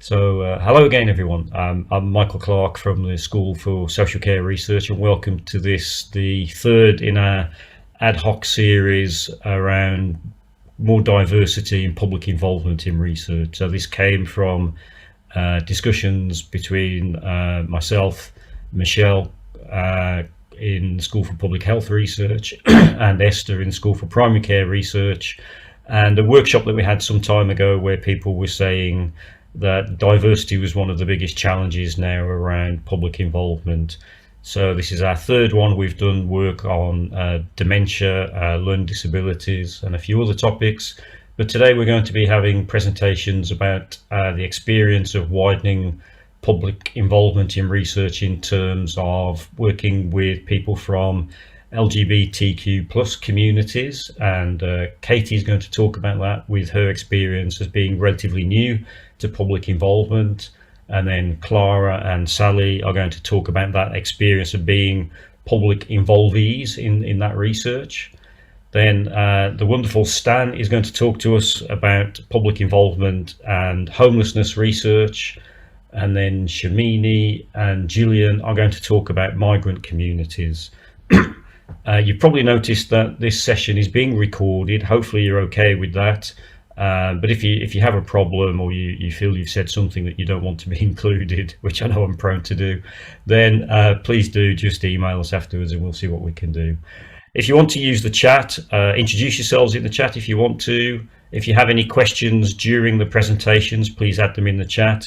Hello again, everyone. I'm Michael Clark from the School for Social Care Research, and welcome to the third in our ad hoc series around more diversity and public involvement in research. So this came from discussions between myself, Michelle in the School for Public Health Research, and Esther in the School for Primary Care Research, and a workshop that we had some time ago where people were saying that diversity was one of the biggest challenges now around public involvement. So this is our third one. We've done work on dementia, learning disabilities, and a few other topics. But today we're going to be having presentations about the experience of widening public involvement in research in terms of working with people from LGBTQ plus communities, and Katie is going to talk about that with her experience as being relatively new to public involvement, and then Clara and Sally are going to talk about that experience of being public involvees in that research. Then the wonderful Stan is going to talk to us about public involvement and homelessness research, and then Shamini and Gillian are going to talk about migrant communities. You've probably noticed that this session is being recorded. Hopefully you're okay with that. But if you have a problem, or you feel you've said something that you don't want to be included, which I know I'm prone to do, then please do just email us afterwards and we'll see what we can do. If you want to use the chat, introduce yourselves in the chat if you want to. If you have any questions during the presentations, please add them in the chat.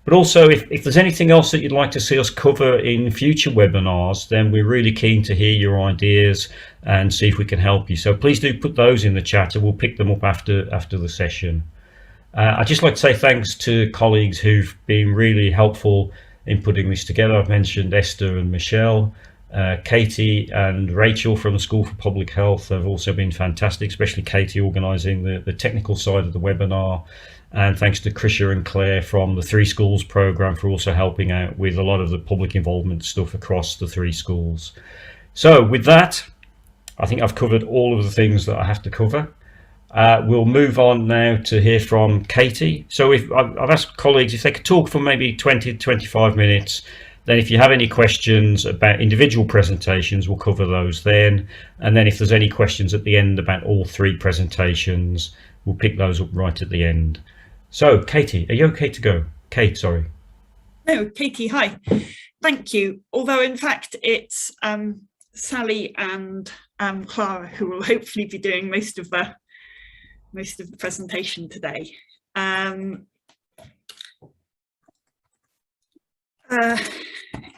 But also, if there's anything else that you'd like to see us cover in future webinars, then we're really keen to hear your ideas and see if we can help you. So please do put those in the chat and we'll pick them up after the session. I'd just like to say thanks to colleagues who've been really helpful in putting this together. I've mentioned Esther and Michelle. Katie and Rachel from the School for Public Health have also been fantastic, especially Katie organising the technical side of the webinar. And thanks to Krisha and Claire from the Three Schools programme for also helping out with a lot of the public involvement stuff across the three schools. So with that, I think I've covered all of the things that I have to cover. We'll move on now to hear from Katie. So I've asked colleagues if they could talk for maybe 20 to 25 minutes. Then if you have any questions about individual presentations, we'll cover those then. And then if there's any questions at the end about all three presentations, we'll pick those up right at the end. So Katie, are you okay to go? Kate, sorry. No, Katie, hi. Thank you. Although in fact it's Sally and Clara who will hopefully be doing most of the presentation today.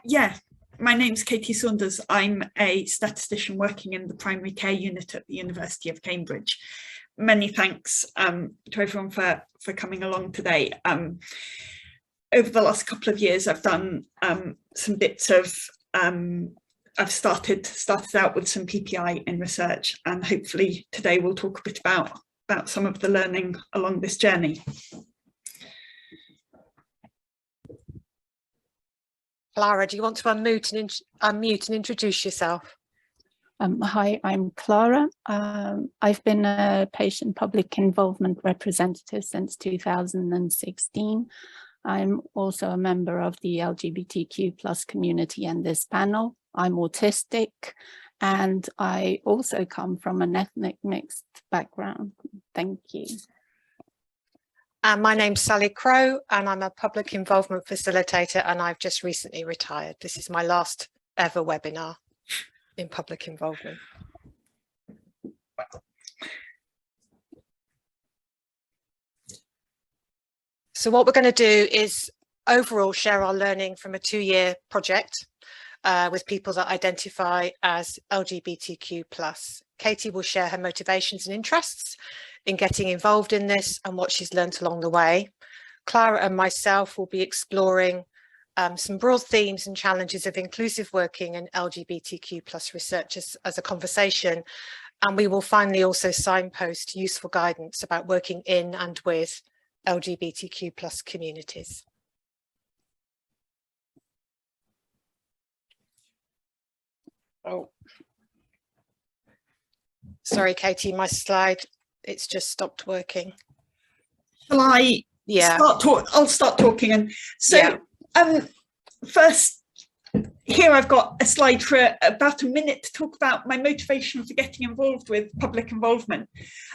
Yeah, my name's Katie Saunders. I'm a statistician working in the primary care unit at the University of Cambridge. Many thanks to everyone for coming along today. Over the last couple of years, I've done some bits of, I've started out with some PPI in research, and hopefully today we'll talk a bit about some of the learning along this journey. Clara, do you want to unmute and introduce yourself? Hi, I'm Clara. I've been a patient public involvement representative since 2016. I'm also a member of the LGBTQ plus community and this panel. I'm autistic, and I also come from an ethnic mixed background. Thank you. And my name's Sally Crowe, and I'm a public involvement facilitator, and I've just recently retired. This is my last ever webinar in public involvement. So what we're going to do is overall share our learning from a 2-year project with people that identify as LGBTQ+. Katie will share her motivations and interests in getting involved in this and what she's learnt along the way. Clara and myself will be exploring some broad themes and challenges of inclusive working and LGBTQ+ research as a conversation. And we will finally also signpost useful guidance about working in and with LGBTQ+ communities. Oh, sorry, Katie, my slide, it's just stopped working. Shall I Yeah. I'll start talking. And so Yeah. First, here I've got a slide for about a minute to talk about my motivation for getting involved with public involvement.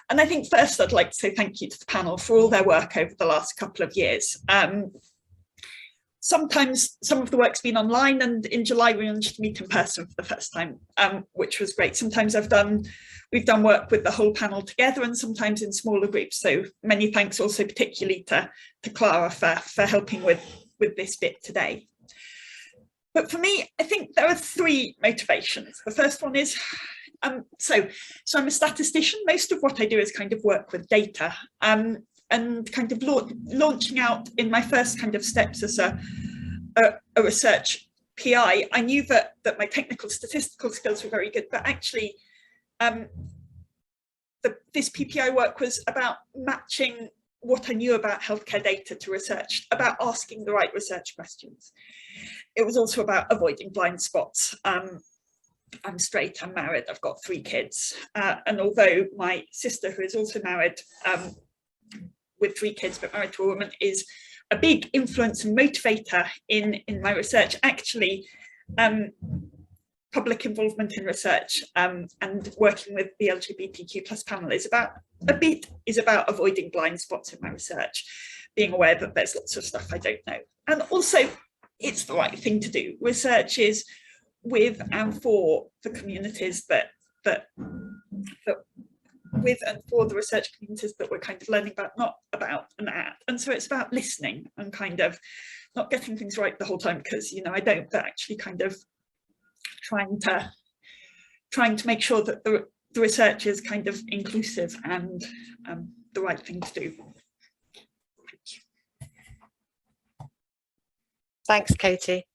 And I think first I'd like to say thank you to the panel for all their work over the last couple of years. Sometimes some of the work's been online, and in July we managed to meet in person for the first time, which was great. Sometimes we've done work with the whole panel together, and sometimes in smaller groups. So many thanks also particularly to Clara for helping with this bit today. But for me, I think there are three motivations. The first one is, so I'm a statistician. Most of what I do is kind of work with data. And kind of launching out in my first kind of steps as a research PI, I knew that my technical statistical skills were very good, but actually this PPI work was about matching what I knew about healthcare data to research, about asking the right research questions. It was also about avoiding blind spots. I'm straight, I'm married, I've got 3 kids. And although my sister, who is also married, with 3 kids but married to a woman, is a big influence and motivator in my research. Actually, public involvement in research and working with the LGBTQ+ panel is about avoiding blind spots in my research, being aware that there's lots of stuff I don't know. And also, it's the right thing to do. Research is with and for the communities that with and for the research communities that we're kind of learning about, not about an at. And so it's about listening and kind of not getting things right the whole time, because, you know, I don't, but actually kind of trying to make sure that the research is kind of inclusive and the right thing to do. Thanks, Katie.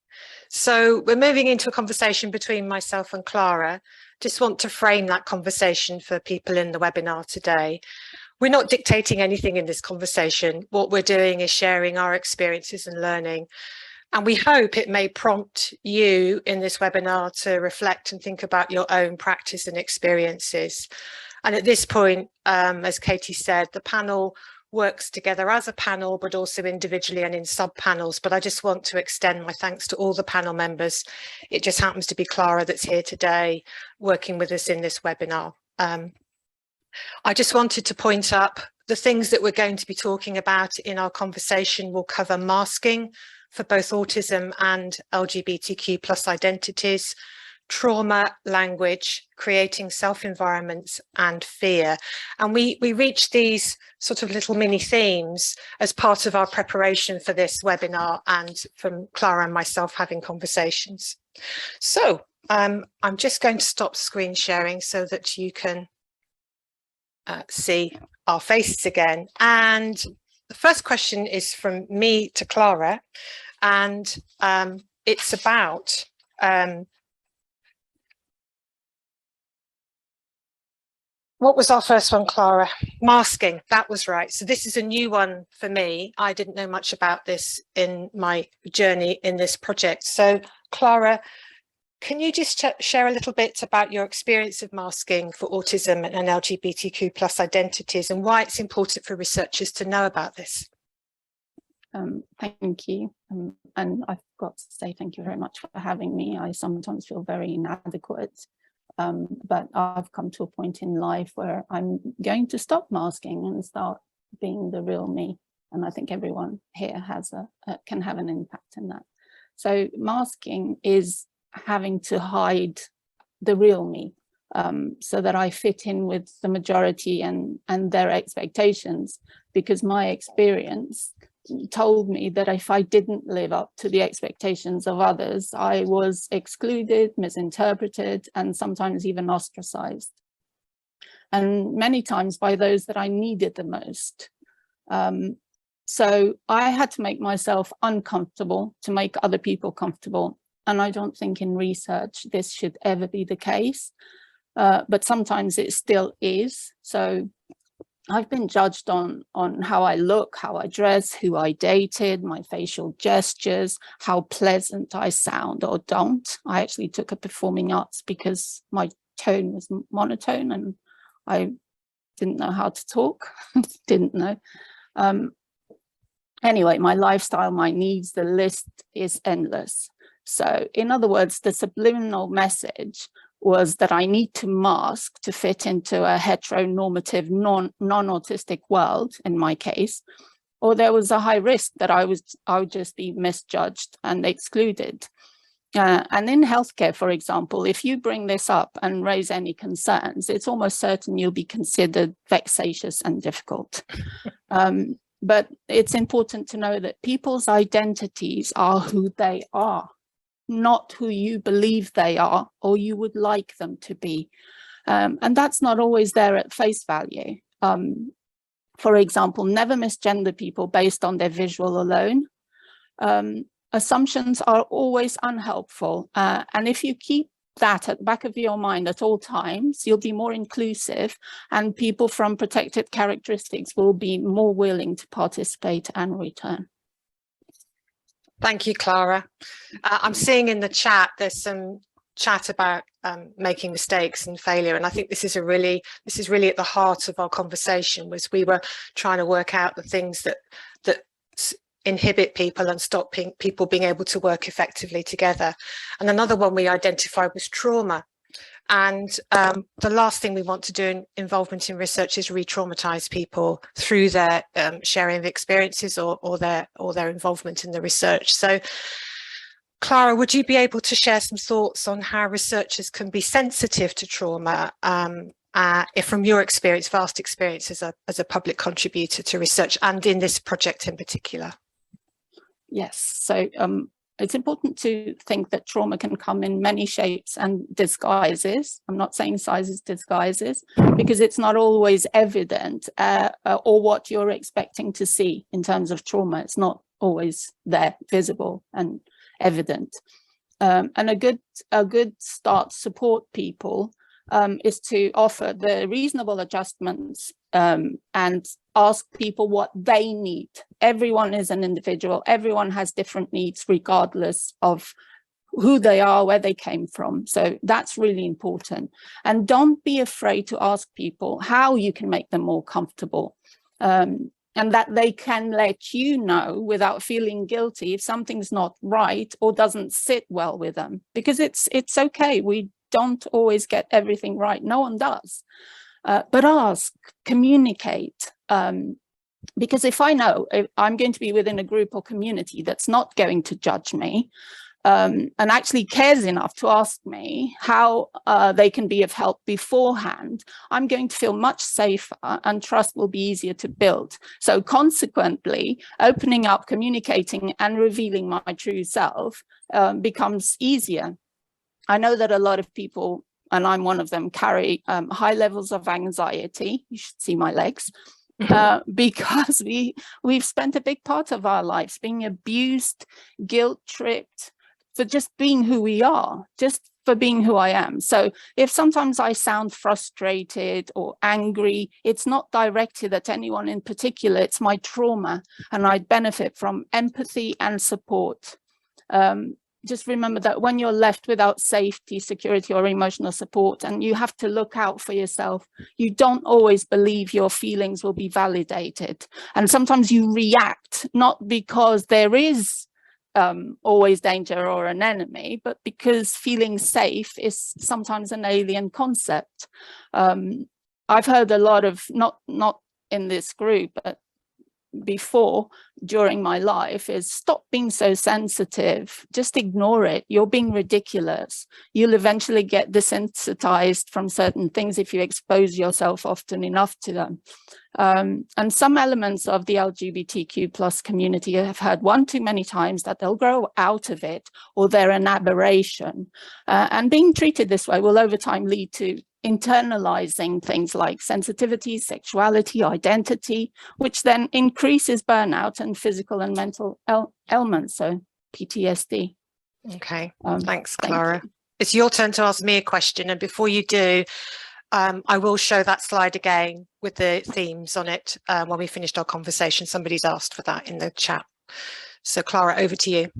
So we're moving into a conversation between myself and Clara. Just want to frame that conversation for people in the webinar today. We're not dictating anything in this conversation. What we're doing is sharing our experiences and learning. And we hope it may prompt you in this webinar to reflect and think about your own practice and experiences. And at this point, as Katie said, the panel works together as a panel, but also individually and in sub-panels. But I just want to extend my thanks to all the panel members. It just happens to be Clara that's here today working with us in this webinar. I just wanted to point up the things that we're going to be talking about in our conversation. Will cover masking for both autism and LGBTQ+ identities, trauma, language, creating self-environments, and fear. And we reached these sort of little mini themes as part of our preparation for this webinar and from Clara and myself having conversations. So I'm just going to stop screen sharing so that you can see our faces again. And the first question is from me to Clara, and it's about what was our first one, Clara? Masking, that was right. So this is a new one for me. I didn't know much about this in my journey in this project. So Clara, can you just share a little bit about your experience of masking for autism and LGBTQ+ identities and why it's important for researchers to know about this? Thank you. And I've got to say thank you very much for having me. I sometimes feel very inadequate. But I've come to a point in life where I'm going to stop masking and start being the real me. And I think everyone here has can have an impact in that. So masking is having to hide the real me so that I fit in with the majority and their expectations, because my experience told me that if I didn't live up to the expectations of others, I was excluded, misinterpreted, and sometimes even ostracized. And many times by those that I needed the most. So I had to make myself uncomfortable to make other people comfortable. And I don't think in research this should ever be the case, but sometimes it still is. So I've been judged on how I look, how I dress, who I dated, my facial gestures, how pleasant I sound or don't. I actually took a performing arts because my tone was monotone and I didn't know how to talk, didn't know. Anyway, my lifestyle, my needs, the list is endless. So in other words, the subliminal message was that I need to mask to fit into a heteronormative, non-autistic world, in my case, or there was a high risk that I would just be misjudged and excluded. And in healthcare, for example, if you bring this up and raise any concerns, it's almost certain you'll be considered vexatious and difficult. But it's important to know that people's identities are who they are, not who you believe they are or you would like them to be. And that's not always there at face value. For example, never misgender people based on their visual alone. Assumptions are always unhelpful. And if you keep that at the back of your mind at all times, you'll be more inclusive and people from protected characteristics will be more willing to participate and return. Thank you, Clara. I'm seeing in the chat, there's some chat about making mistakes and failure. And I think this is really at the heart of our conversation, was we were trying to work out the things that inhibit people and stop people being able to work effectively together. And another one we identified was trauma. And the last thing we want to do in involvement in research is re-traumatize people through their sharing of experiences or their involvement in the research. So Clara, would you be able to share some thoughts on how researchers can be sensitive to trauma if from your experience, vast experience as a public contributor to research and in this project in particular? Yes, so it's important to think that trauma can come in many shapes and disguises. I'm not saying sizes, disguises, because it's not always evident or what you're expecting to see in terms of trauma. It's not always there, visible and evident. And a good start to support people is to offer the reasonable adjustments and ask people what they need. Everyone is an individual. Everyone has different needs, regardless of who they are, where they came from. So that's really important. And don't be afraid to ask people how you can make them more comfortable. And that they can let you know without feeling guilty if something's not right or doesn't sit well with them, because it's okay. We don't always get everything right. No one does. But ask, communicate. Because if I know if I'm going to be within a group or community that's not going to judge me and actually cares enough to ask me how they can be of help beforehand, I'm going to feel much safer and trust will be easier to build. So consequently, opening up, communicating and revealing my true self becomes easier. I know that a lot of people, and I'm one of them, carry high levels of anxiety. You should see my legs. Because we've spent a big part of our lives being abused, guilt-tripped for just being who we are, just for being who I am. So if sometimes I sound frustrated or angry, it's not directed at anyone in particular, it's my trauma, and I benefit from empathy and support. Just remember that when you're left without safety, security, or emotional support, and you have to look out for yourself, you don't always believe your feelings will be validated. And sometimes you react, not because there is always danger or an enemy, but because feeling safe is sometimes an alien concept. I've heard a lot of, not in this group, but before, during my life, is stop being so sensitive, just ignore it, you're being ridiculous, you'll eventually get desensitized from certain things if you expose yourself often enough to them. And some elements of the LGBTQ plus community have heard one too many times that they'll grow out of it or they're an aberration, and being treated this way will over time lead to internalizing things like sensitivity, sexuality, identity, which then increases burnout and physical and mental ailments, so PTSD. Okay, thanks, Clara. Thank It's your turn to ask me a question, and before you do, I will show that slide again with the themes on it when we finished our conversation. Somebody's asked for that in the chat. So Clara, over to you.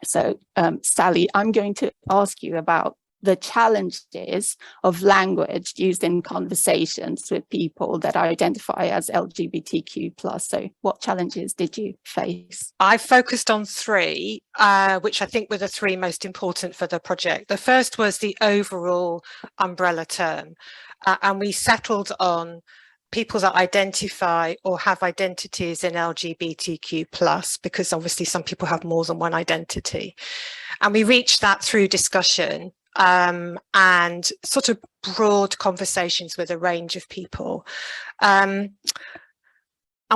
So Sally, I'm going to ask you about the challenges of language used in conversations with people that identify as LGBTQ+. So what challenges did you face? I focused on three, which I think were the three most important for the project. The first was the overall umbrella term, and we settled on people that identify or have identities in LGBTQ+, because obviously some people have more than one identity. And we reached that through discussion and sort of broad conversations with a range of people. And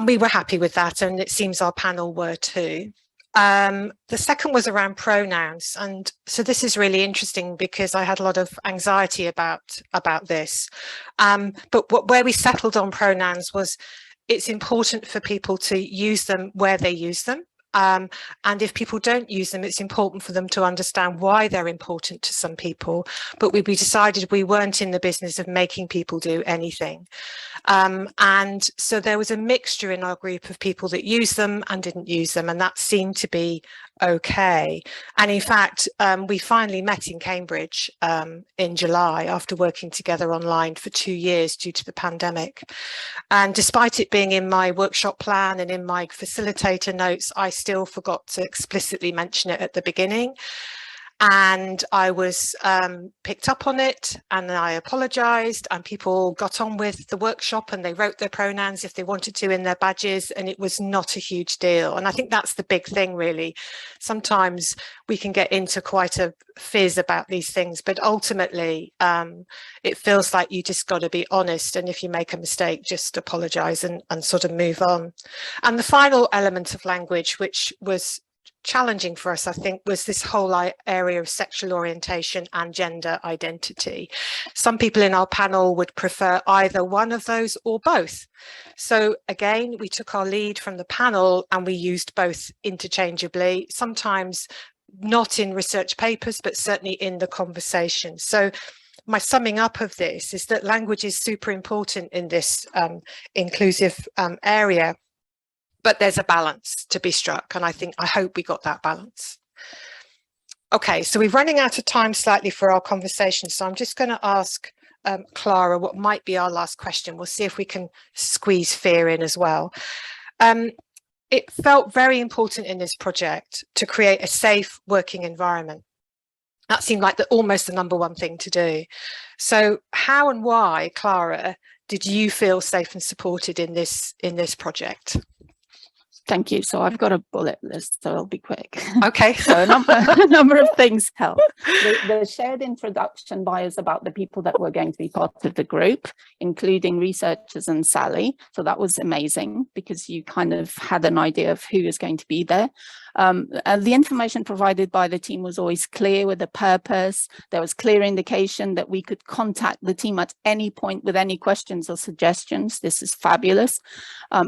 we were happy with that, and it seems our panel were too. The second was around pronouns, and so this is really interesting because I had a lot of anxiety about this. But where we settled on pronouns was it's important for people to use them where they use them. And if people don't use them, it's important for them to understand why they're important to some people. But we decided we weren't in the business of making people do anything. And so there was a mixture in our group of people that use them and didn't use them, and that seemed to be okay. And in fact, we finally met in Cambridge in July after working together online for 2 years due to the pandemic. And despite it being in my workshop plan and in my facilitator notes, I still forgot to explicitly mention it at the beginning. And I was picked up on it, and I apologized, and people got on with the workshop and they wrote their pronouns if they wanted to in their badges, and it was not a huge deal. And I think that's the big thing, really. Sometimes we can get into quite a fizz about these things, but ultimately it feels like you just got to be honest, and if you make a mistake, just apologize and sort of move on. And the final element of language, which was challenging for us, I think, was this whole area of sexual orientation and gender identity. Some people in our panel would prefer either one of those or both. So again, we took our lead from the panel and we used both interchangeably, sometimes not in research papers, but certainly in the conversation. So my summing up of this is that language is super important in this inclusive area. But there's a balance to be struck, and I hope we got that balance. Okay, so we're running out of time slightly for our conversation, so I'm just going to ask Clara what might be our last question. We'll see if we can squeeze fear in as well. It felt very important in this project to create a safe working environment. That seemed like almost the #1 thing to do. So how and why, Clara, did you feel safe and supported in this project? Thank you. So I've got a bullet list, so I'll be quick. Okay. So a number of things help. The shared introduction bios about the people that were going to be part of the group, including researchers and Sally. So that was amazing because you kind of had an idea of who is going to be there. And the information provided by the team was always clear with a purpose. There was clear indication that we could contact the team at any point with any questions or suggestions. This is fabulous.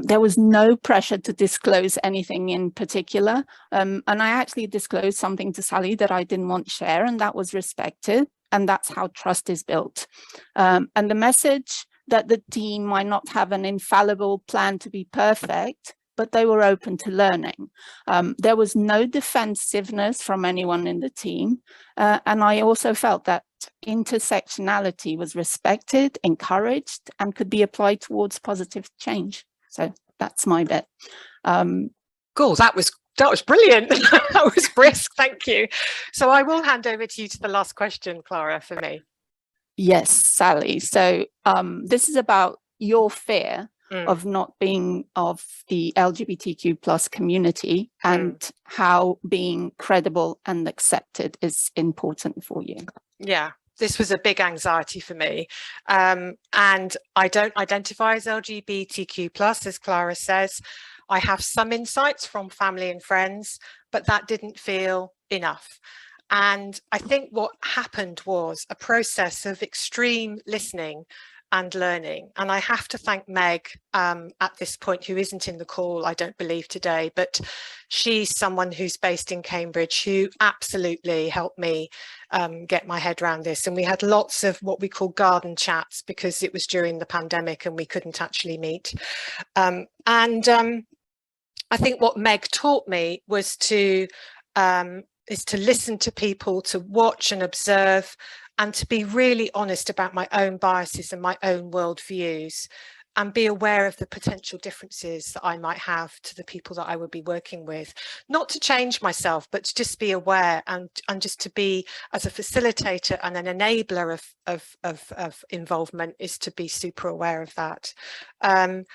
There was no pressure to disclose anything in particular. And I actually disclosed something to Sally that I didn't want to share, and that was respected. And that's how trust is built. And the message that the team might not have an infallible plan to be perfect, but they were open to learning. There was no defensiveness from anyone in the team. And I also felt that intersectionality was respected, encouraged, and could be applied towards positive change. So that's my bit. Cool, that was brilliant. That was brisk, thank you. So I will hand over to you to the last question, Clara, for me. Yes, Sally. So this is about your fear of not being of the LGBTQ+ community and how being credible and accepted is important for you. Yeah, this was a big anxiety for me. And I don't identify as LGBTQ+, as Clara says. I have some insights from family and friends, but that didn't feel enough. And I think what happened was a process of extreme listening and learning. And I have to thank Meg at this point, who isn't in the call, I don't believe today, but she's someone who's based in Cambridge who absolutely helped me get my head around this. And we had lots of what we call garden chats because it was during the pandemic and we couldn't actually meet. I think what Meg taught me was to listen to people, to watch and observe, and to be really honest about my own biases and my own worldviews, and be aware of the potential differences that I might have to the people that I would be working with. Not to change myself, but to just be aware, and just to be, as a facilitator and an enabler of involvement, is to be super aware of that. And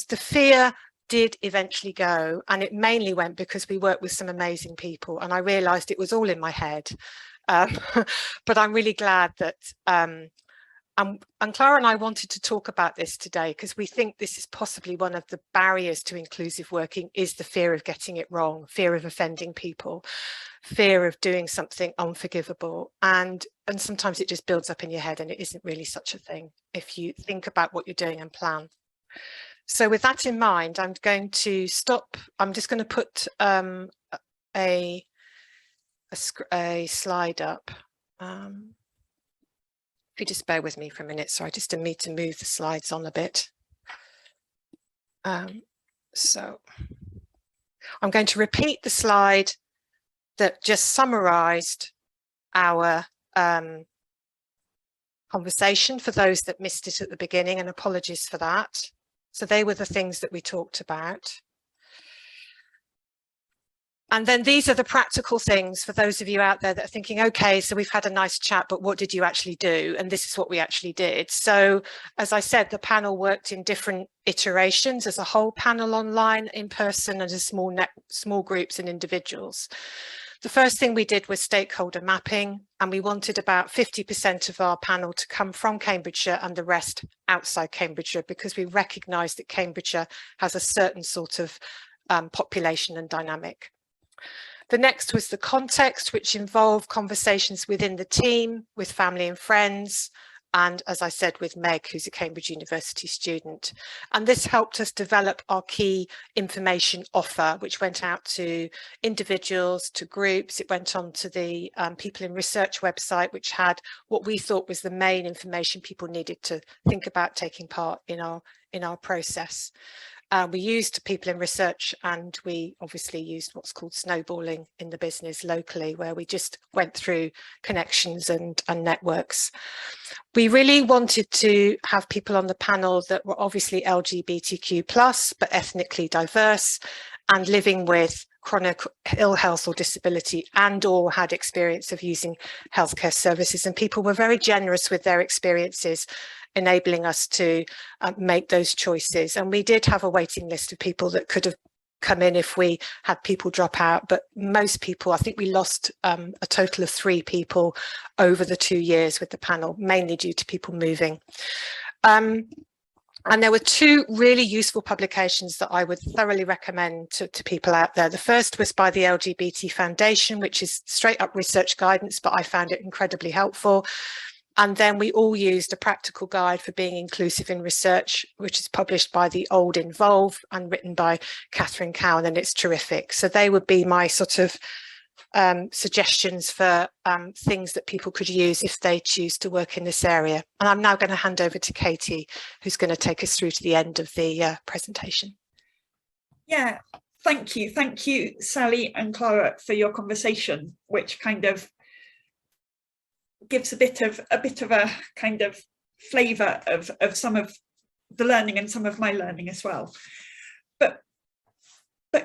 the fear did eventually go, and it mainly went because we worked with some amazing people, and I realised it was all in my head. But I'm really glad that and Clara and I wanted to talk about this today because we think this is possibly one of the barriers to inclusive working, is the fear of getting it wrong, fear of offending people, fear of doing something unforgivable. And sometimes it just builds up in your head, and it isn't really such a thing if you think about what you're doing and plan. So with that in mind, I'm going to stop. I'm just going to put a slide up. If you just bear with me for a minute, so I just need to move the slides on a bit. So I'm going to repeat the slide that just summarised our conversation for those that missed it at the beginning, and apologies for that. So they were the things that we talked about. And then these are the practical things for those of you out there that are thinking, okay, so we've had a nice chat, but what did you actually do? And this is what we actually did. So as I said, the panel worked in different iterations, as a whole panel online, in person, and as small groups and individuals. The first thing we did was stakeholder mapping, and we wanted about 50% of our panel to come from Cambridgeshire and the rest outside Cambridgeshire, because we recognised that Cambridgeshire has a certain sort of population and dynamic. The next was the context, which involved conversations within the team, with family and friends, and as I said, with Meg, who's a Cambridge University student. And this helped us develop our key information offer, which went out to individuals, to groups. It went on to the People in Research website, which had what we thought was the main information people needed to think about taking part in our process. We used People in Research, and we obviously used what's called snowballing in the business locally, where we just went through connections and networks. We really wanted to have people on the panel that were obviously LGBTQ+, but ethnically diverse and living with chronic ill health or disability, and or had experience of using healthcare services. And people were very generous with their experiences, enabling us to make those choices. And we did have a waiting list of people that could have come in if we had people drop out, but most people, I think we lost a total of 3 people over the 2 years with the panel, mainly due to people moving. And there were 2 really useful publications that I would thoroughly recommend to people out there. The first was by the LGBT Foundation, which is straight up research guidance, but I found it incredibly helpful. And then we all used a practical guide for being inclusive in research, which is published by the Old Involve and written by Catherine Cowan, and it's terrific. So they would be my sort of suggestions for things that people could use if they choose to work in this area. And I'm now going to hand over to Katie, who's going to take us through to the end of the presentation. Yeah, thank you. Thank you, Sally and Clara, for your conversation, which kind of gives a bit of a kind of flavour of some of the learning and some of my learning as well. But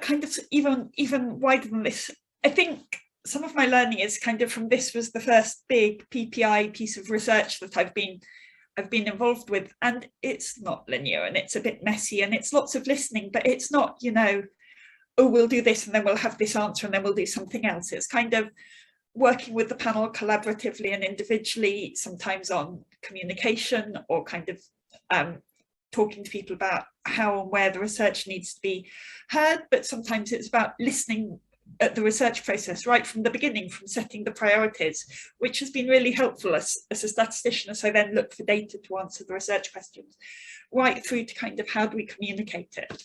kind of even wider than this, I think some of my learning is kind of from this was the first big PPI piece of research that I've been involved with, and it's not linear and it's a bit messy and it's lots of listening, but it's not, you know, oh, we'll do this and then we'll have this answer and then we'll do something else. It's kind of working with the panel collaboratively and individually, sometimes on communication or kind of talking to people about how and where the research needs to be heard, but sometimes it's about listening at the research process right from the beginning, from setting the priorities, which has been really helpful as a statistician, as I then look for data to answer the research questions, right through to kind of how do we communicate it.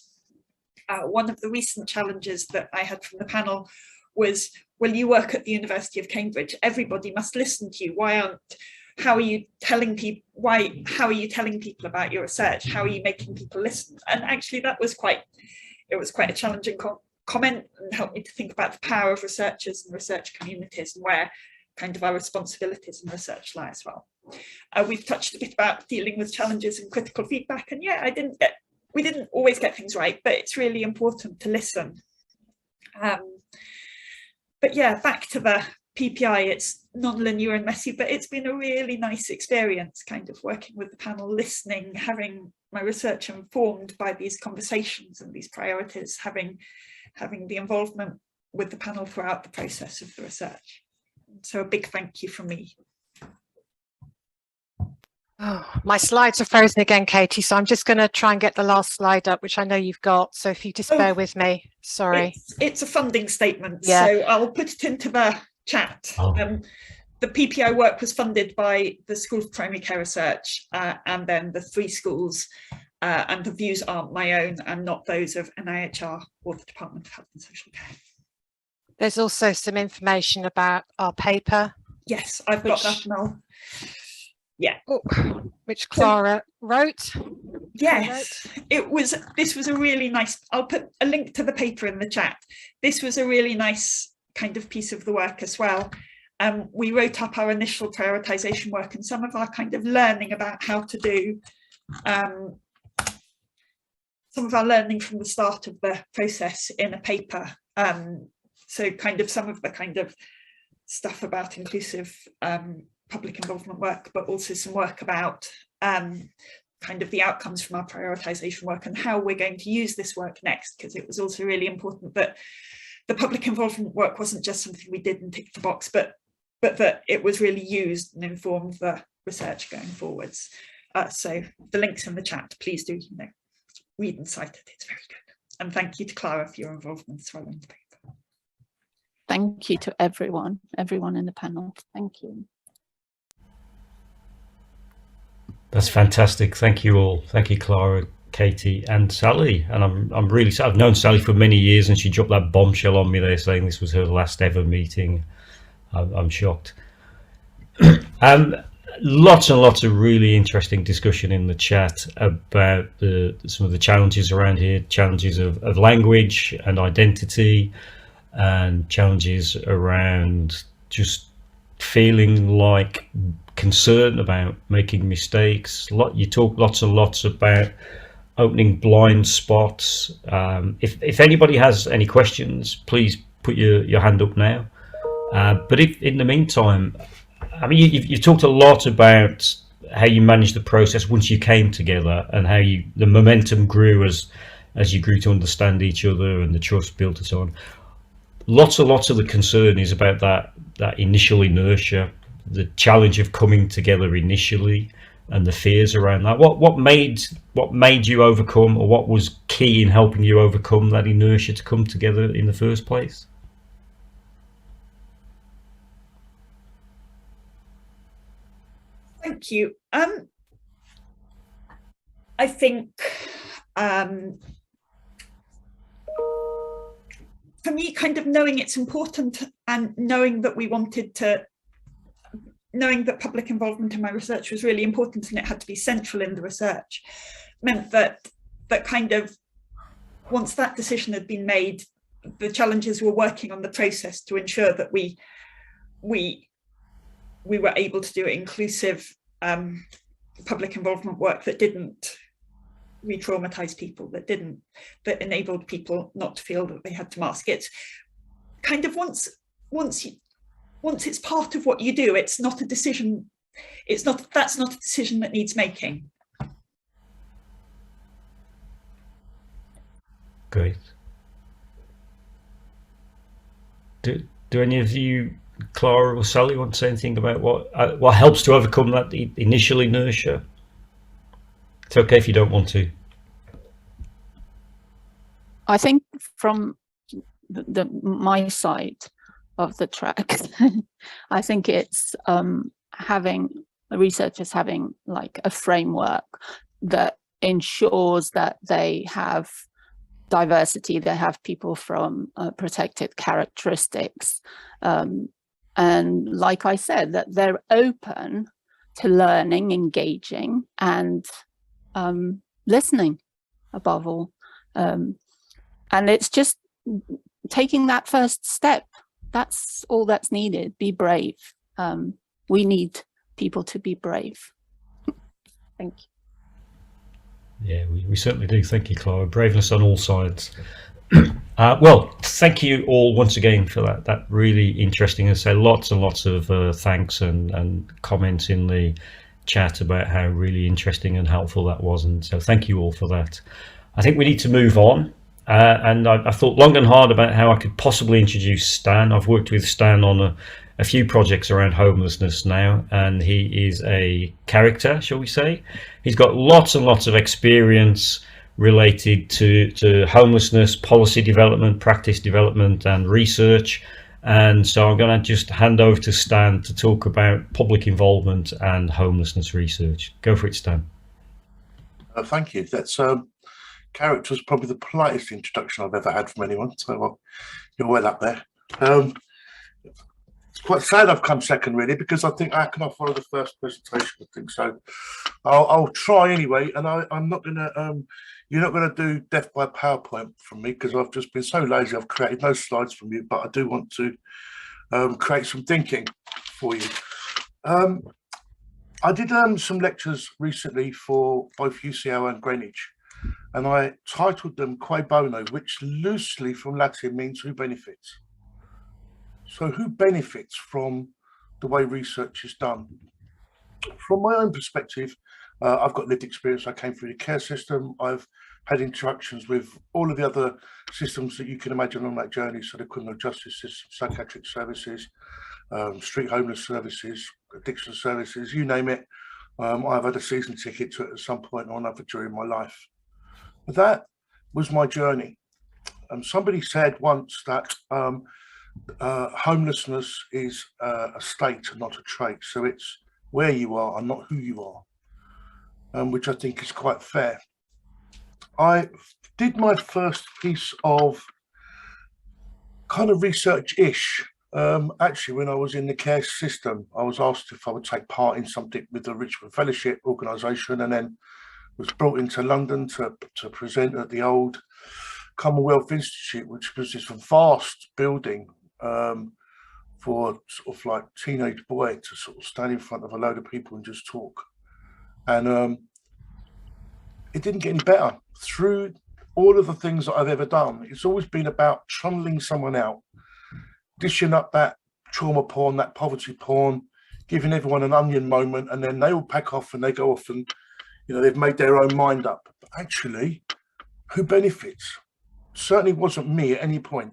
One of the recent challenges that I had from the panel was, well, you work at the University of Cambridge, everybody must listen to you. How are you telling people about your research? How are you making people listen? And actually that was quite a challenging comment, and helped me to think about the power of researchers and research communities and where kind of our responsibilities in research lie as well. We've touched a bit about dealing with challenges and critical feedback, and yeah, we didn't always get things right, but it's really important to listen. But yeah, back to the PPI, it's non-linear and messy, but it's been a really nice experience kind of working with the panel, listening, having my research informed by these conversations and these priorities, having the involvement with the panel throughout the process of the research. So a big thank you from me. Oh, my slides are frozen again, Katie, so I'm just going to try and get the last slide up, which I know you've got. So if you just bear with me, sorry. It's a funding statement, yeah. So I'll put it into the chat. Oh. The PPI work was funded by the School for Primary Care Research and then the 3 schools, and the views aren't my own and not those of NIHR or the Department of Health and Social Care. There's also some information about our paper. Yes, I've got that now. Yeah. Oh, which Clara wrote. Yes, this was a really nice, I'll put a link to the paper in the chat. This was a really nice kind of piece of the work as well. We wrote up our initial prioritization work and some of our kind of learning about how to do, some of our learning from the start of the process in a paper. So kind of some of the kind of stuff about inclusive public involvement work, but also some work about kind of the outcomes from our prioritization work and how we're going to use this work next, because it was also really important that the public involvement work wasn't just something we did and ticked the box, but that it was really used and informed the research going forwards. So the link's in the chat, please do read and cite it, it's very good. And thank you to Clara for your involvement as well in the paper. Thank you to everyone in the panel. Thank you. That's fantastic. Thank you all. Thank you, Clara, Katie, and Sally. And I'm really, I've known Sally for many years, and she dropped that bombshell on me there, saying this was her last ever meeting. I'm shocked. Lots and lots of really interesting discussion in the chat about some of the challenges around here, challenges of language and identity, and challenges around just feeling like concern about making mistakes. You talk lots and lots about opening blind spots. If anybody has any questions, please put your hand up now. But if in the meantime, I mean, you've talked a lot about how you managed the process once you came together, and how the momentum grew as you grew to understand each other and the trust built and so on. Lots and lots of the concern is about that initial inertia, the challenge of coming together initially, and the fears around that. What made you overcome, or what was key in helping you overcome that inertia to come together in the first place? Thank you. I think for me, kind of knowing it's important and knowing that knowing that public involvement in my research was really important and it had to be central in the research, meant that kind of once that decision had been made, the challenges were working on the process to ensure that we were able to do inclusive public involvement work that didn't re-traumatize people, that enabled people not to feel that they had to mask. It's kind of once it's part of what you do, it's not a decision. That's not a decision that needs making. Great. Do any of you, Clara or Sally, want to say anything about what helps to overcome that initial inertia? It's okay if you don't want to. I think from my side of the track, I think it's having researchers having like a framework that ensures that they have diversity, they have people from protected characteristics, and like I said, that they're open to learning, engaging, and listening above all. And it's just taking that first step. That's all that's needed. Be brave we need people to be brave. Thank you. Yeah, we certainly do. Thank you, Clara. Braveness on all sides. Well, thank you all once again for that really interesting, and say lots and lots of thanks and comments in the chat about how really interesting and helpful that was, and so thank you all for that. I think we need to move on, and I thought long and hard about how I could possibly introduce Stan. I've worked with Stan on a few projects around homelessness now, and he is a character, shall we say. He's got lots and lots of experience related to homelessness, policy development, practice development and research. And so I'm going to just hand over to Stan to talk about public involvement and homelessness research. Go for it, Stan. Thank you. That's character was probably the politest introduction I've ever had from anyone, so you're well up there. It's quite sad I've come second, really, because I think how can I follow the first presentation? I think so. I'll try anyway, and I'm not going to. You're not going to do death by PowerPoint from me because I've just been so lazy. I've created no slides from you, but I do want to create some thinking for you. I did some lectures recently for both UCL and Greenwich, and I titled them Quo Bono, which loosely from Latin means who benefits. So who benefits from the way research is done? From my own perspective, I've got lived experience. I came through the care system. I've had interactions with all of the other systems that you can imagine on that journey. So the criminal justice system, psychiatric services, street homeless services, addiction services, you name it. I've had a season ticket to it at some point or another during my life. But that was my journey. Somebody said once that homelessness is a state, not a trait. So it's where you are and not who you are, which I think is quite fair. I did my first piece of kind of research-ish. Actually, when I was in the care system, I was asked if I would take part in something with the Richmond Fellowship organisation, and then was brought into London to present at the old Commonwealth Institute, which was this vast building for sort of like teenage boy to sort of stand in front of a load of people and just talk. And it didn't get any better. Through all of the things that I've ever done, it's always been about trundling someone out, dishing up that trauma porn, that poverty porn, giving everyone an onion moment, and then they all pack off and they go off and, you know, they've made their own mind up. But actually, who benefits? Certainly wasn't me at any point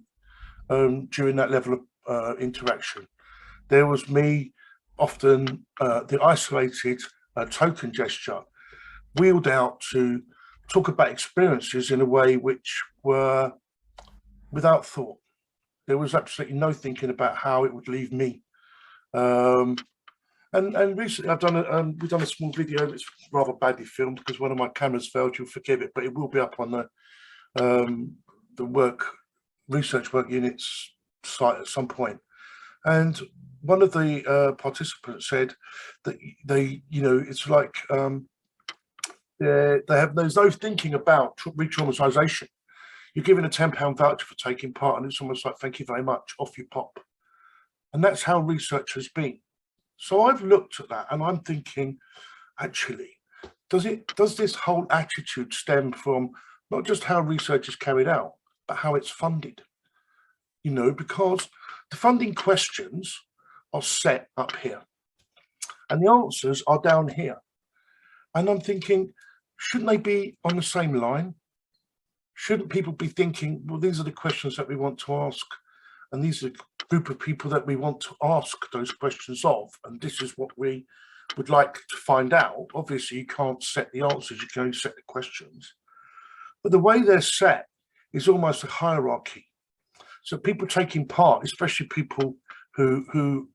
during that level of interaction. There was me, often the isolated token gesture, wheeled out to talk about experiences in a way which were without thought. There was absolutely no thinking about how it would leave me. And recently I've done we've done a small video that's rather badly filmed because one of my cameras failed. You'll forgive it, but it will be up on the research work unit's site at some point. And one of the participants said that they, you know, it's like there's no thinking about re-traumatization. You're given a £10 voucher for taking part, and it's almost like, thank you very much, off you pop. And that's how research has been. So I've looked at that and I'm thinking, actually, does this whole attitude stem from not just how research is carried out, but how it's funded? You know, because the funding questions are set up here and the answers are down here. And I'm thinking, shouldn't they be on the same line? Shouldn't people be thinking, well, these are the questions that we want to ask, and these are the group of people that we want to ask those questions of, and this is what we would like to find out. Obviously, you can't set the answers, you can only set the questions. But the way they're set is almost a hierarchy. So people taking part, especially people who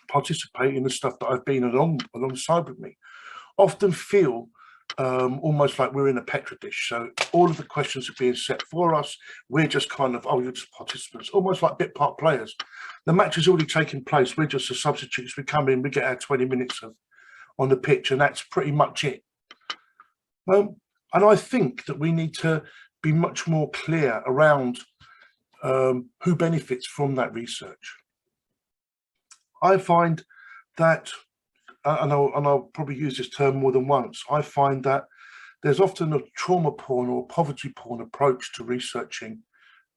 participate in the stuff that I've been alongside with me, often feel almost like we're in a Petri dish. So all of the questions are being set for us. We're just kind of, oh, you're just participants, almost like bit part players. The match has already taken place. We're just the substitutes. We come in, we get our 20 minutes on the pitch, and that's pretty much it. And I think that we need to be much more clear around who benefits from that research. I find that, and I'll probably use this term more than once, I find that there's often a trauma porn or poverty porn approach to researching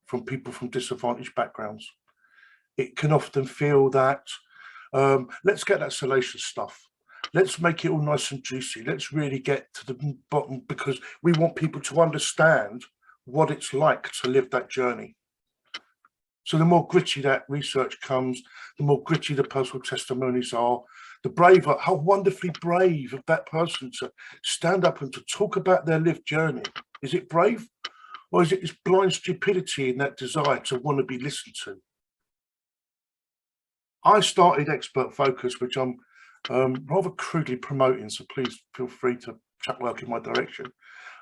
from people from disadvantaged backgrounds. It can often feel that, let's get that salacious stuff. Let's make it all nice and juicy. Let's really get to the bottom, because we want people to understand what it's like to live that journey. So the more gritty that research comes, the more gritty the personal testimonies are, the braver, how wonderfully brave of that person to stand up and to talk about their lived journey. Is it brave? Or is it this blind stupidity and that desire to want to be listened to? I started Expert Focus, which I'm rather crudely promoting, so please feel free to chuck work in my direction,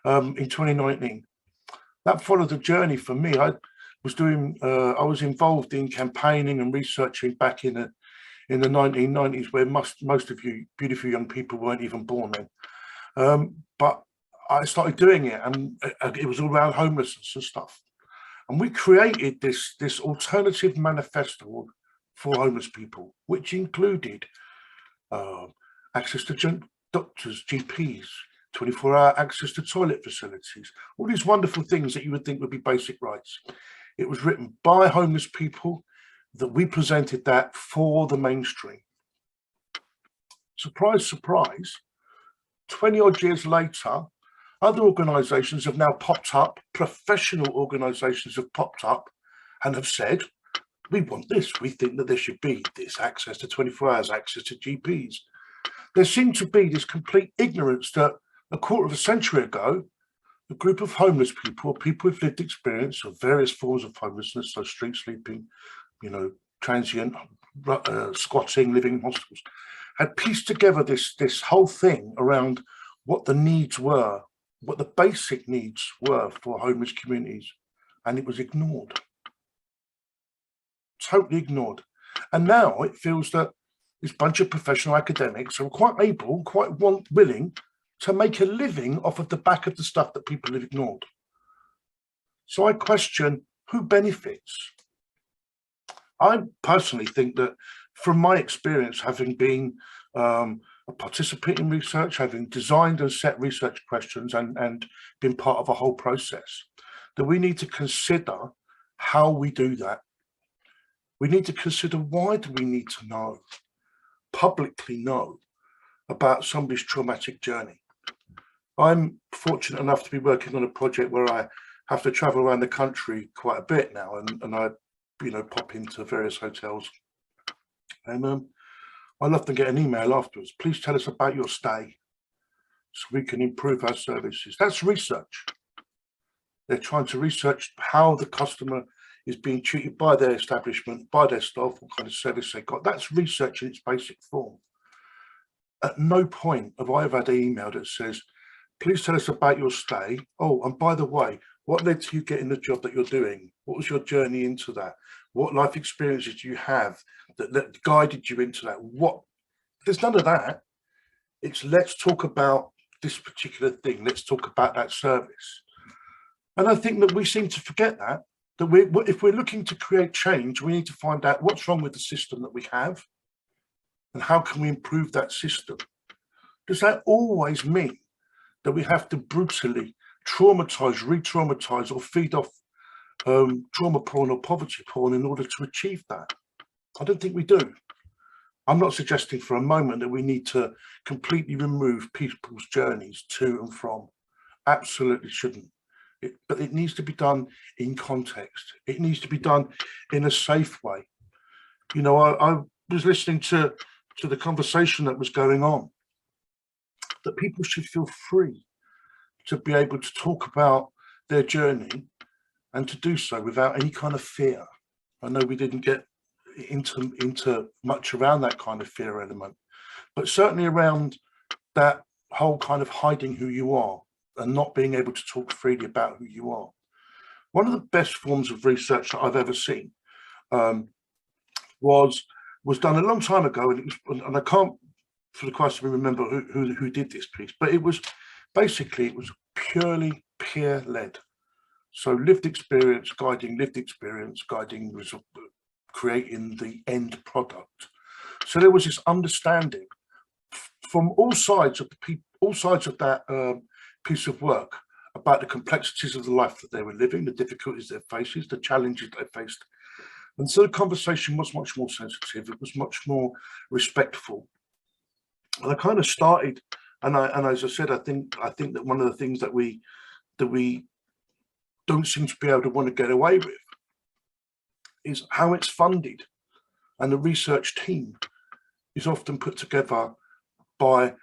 in 2019. That followed the journey for me. I was involved in campaigning and researching back in the 1990s, where most of you beautiful young people weren't even born then. But I started doing it, and it was all around homelessness and stuff. And we created this alternative manifesto for homeless people, which included access to doctors, GPs, 24-hour access to toilet facilities, all these wonderful things that you would think would be basic rights. It was written by homeless people, that we presented that for the mainstream. Surprise, surprise, 20 odd years later, other organisations have now popped up, professional organisations have popped up and have said, we want this, we think that there should be this access to 24 hours, access to GPs. There seemed to be this complete ignorance that a quarter of a century ago, a group of homeless people, people with lived experience of various forms of homelessness, so street sleeping, transient, squatting, living in hostels, had pieced together this whole thing around what the needs were, what the basic needs were for homeless communities, and it was ignored. Totally ignored. And now it feels that this bunch of professional academics are quite able, quite willing to make a living off of the back of the stuff that people have ignored. So I question, who benefits? I personally think that, from my experience, having been a participant in research, having designed and set research questions and been part of a whole process, that we need to consider how we do that. We need to consider, why do we need to know, publicly know, about somebody's traumatic journey? I'm fortunate enough to be working on a project where I have to travel around the country quite a bit now, and I pop into various hotels, and I'll often get an email afterwards, please tell us about your stay so we can improve our services. That's research. They're trying to research how the customer is being treated by their establishment, by their staff, what kind of service they got. That's research in its basic form. At no point have I ever had an email that says, please tell us about your stay. Oh, and by the way, what led to you getting the job that you're doing? What was your journey into that? What life experiences do you have that guided you into that? There's none of that. It's, let's talk about this particular thing. Let's talk about that service. And I think that we seem to forget that if we're looking to create change, we need to find out what's wrong with the system that we have and how can we improve that system. Does that always mean that we have to brutally traumatize, re-traumatize, or feed off trauma porn or poverty porn in order to achieve that? I don't think we do. I'm not suggesting for a moment that we need to completely remove people's journeys to and from. Absolutely shouldn't. But it needs to be done in context. It needs to be done in a safe way. I was listening to the conversation that was going on, that people should feel free to be able to talk about their journey and to do so without any kind of fear. I know we didn't get into much around that kind of fear element, but certainly around that whole kind of hiding who you are and not being able to talk freely about who you are. One of the best forms of research that I've ever seen was done a long time ago, and I can't for the question remember who did this piece, but it was purely peer-led. So lived experience guiding creating the end product. So there was this understanding from all sides of that piece of work about the complexities of the life that they were living, the difficulties they faced, the challenges they faced. And so the conversation was much more sensitive. It was much more respectful. And I kind of started, and as I said, I think that one of the things that we don't seem to be able to want to get away with is how it's funded. And the research team is often put together by